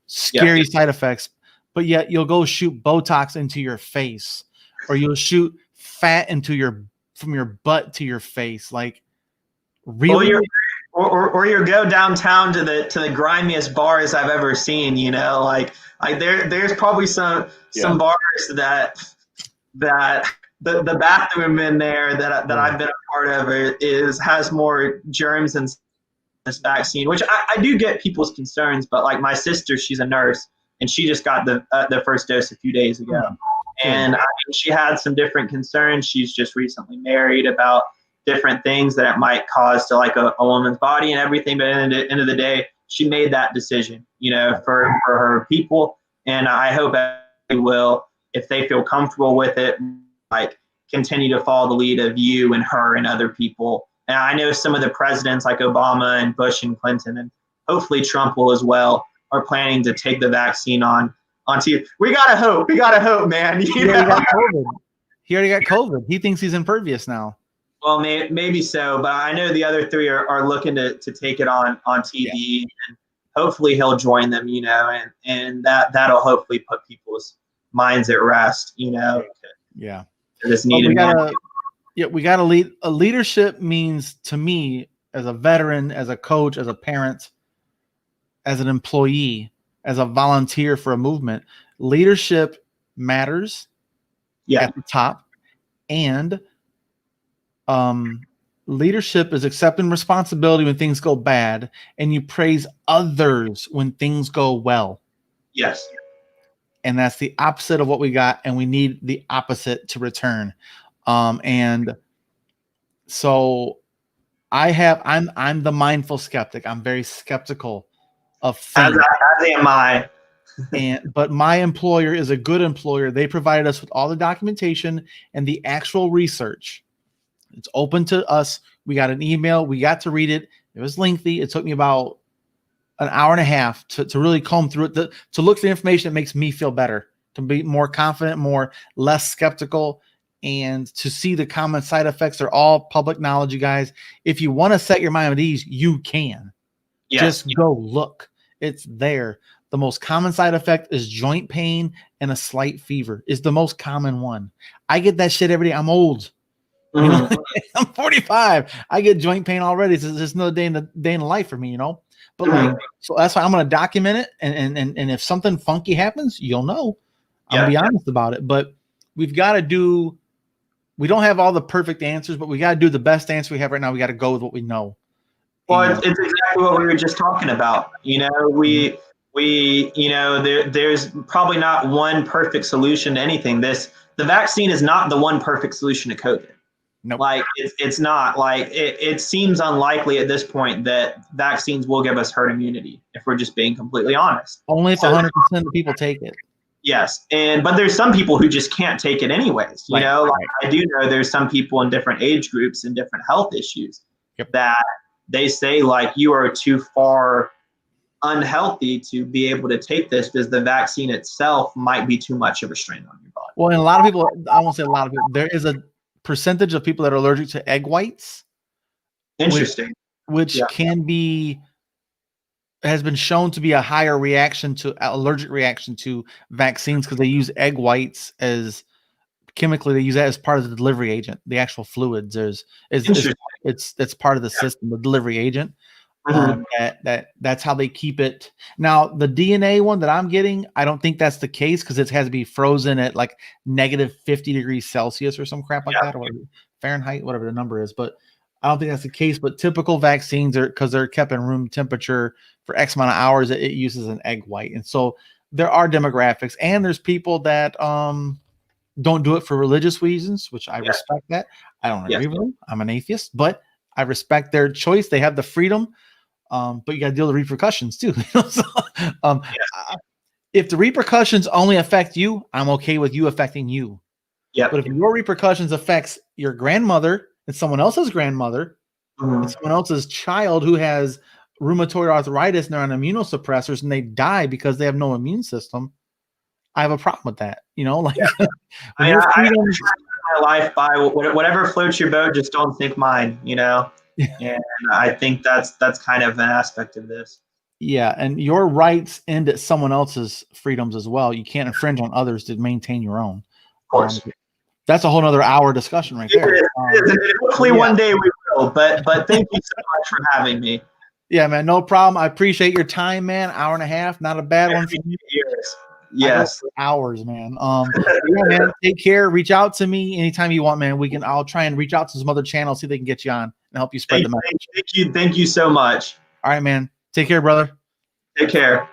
scary side effects. But yet you'll go shoot Botox into your face, or you'll shoot fat into from your butt to your face. Like, really? Or you go downtown to the grimiest bars I've ever seen, you know, like there's probably some bars that the bathroom in there that I've been a part of has more germs than this vaccine, which I do get people's concerns, but like my sister, she's a nurse and she just got the first dose a few days ago. And I mean, she had some different concerns. She's just recently married, about different things that it might cause to like a woman's body and everything. But at the end of the day, she made that decision, you know, for her people. And I hope they will, if they feel comfortable with it, like continue to follow the lead of you and her and other people. And I know some of the presidents like Obama and Bush and Clinton, and hopefully Trump will as well, are planning to take the vaccine on TV. We gotta hope, man. He already got COVID. He already got COVID. He thinks he's impervious now. Well, maybe so, but I know the other three are looking to take it on TV, and hopefully he'll join them, you know, and that'll hopefully put people's minds at rest, you know. Yeah. This needed. We gotta lead. A leadership means, to me, as a veteran, as a coach, as a parent, as an employee, as a volunteer for a movement, leadership matters at the top, and leadership is accepting responsibility when things go bad, and you praise others when things go well. Yes. And that's the opposite of what we got, and we need the opposite to return. And so I'm the mindful skeptic. I'm very skeptical of things. As am I. But my employer is a good employer. They provided us with all the documentation and the actual research. It's open to us. We got an email. We got to read it. It was lengthy. It took me about an hour and a half to really comb through it, to look for the information that makes me feel better, to be more confident, less skeptical, and to see the common side effects. Are all public knowledge, you guys. If you want to set your mind at ease, you can. Just go look. It's there. The most common side effect is joint pain and a slight fever is the most common one. I get that shit every day. I'm old. You know? I'm 45. I get joint pain already. It's just another day in life for me, you know. But like, so that's why I'm going to document it. And if something funky happens, you'll know. I'm gonna be honest about it. But we've got to do. We don't have all the perfect answers, but we got to do the best answer we have right now. We got to go with what we know. Well, it's exactly what we were just talking about. You know, there's probably not one perfect solution to anything. The vaccine is not the one perfect solution to COVID. Nope. Like it's not. Like it seems unlikely at this point that vaccines will give us herd immunity, if we're just being completely honest. Only if 100% of the people take it. Yes, but there's some people who just can't take it anyways. You know, like I do know there's some people in different age groups and different health issues that they say like you are too far unhealthy to be able to take this because the vaccine itself might be too much of a strain on your body. Well, and a lot of people, I won't say a lot of people, there is a percentage of people that are allergic to egg whites. Interesting. Which has been shown to be a higher allergic reaction to vaccines because they use egg whites as chemically, they use that as part of the delivery agent. The actual fluids it's part of the system, the delivery agent. That's how they keep it. Now, the DNA one that I'm getting, I don't think that's the case because it has to be frozen at like negative 50 degrees Celsius or some crap like that, or Fahrenheit, whatever the number is. But I don't think that's the case. But typical vaccines are, because they're kept in room temperature for X amount of hours, it uses an egg white. And so there are demographics, and there's people that don't do it for religious reasons, which I respect that. I don't agree with them. I'm an atheist, but I respect their choice. They have the freedom. But you got to deal with the repercussions too. If the repercussions only affect you, I'm okay with you affecting you. Yeah. But if your repercussions affects your grandmother and someone else's grandmother and someone else's child who has rheumatoid arthritis and they're on immunosuppressors and they die because they have no immune system, I have a problem with that. You know, like I my life by whatever floats your boat, just don't think mine, you know? And I think that's kind of an aspect of this. Yeah, and your rights end at someone else's freedoms as well. You can't infringe on others to maintain your own. Of course. That's a whole nother hour discussion right there. Hopefully one day we will, but thank you so much for having me. Yeah, man, no problem. I appreciate your time, man. Hour and a half, not a bad one for you. Yes. Hours, man. Yeah, man. Take care. Reach out to me anytime you want, man. I'll try and reach out to some other channels, see if they can get you on and help you spread the message. Thank you so much. All right, man. Take care, brother. Take care.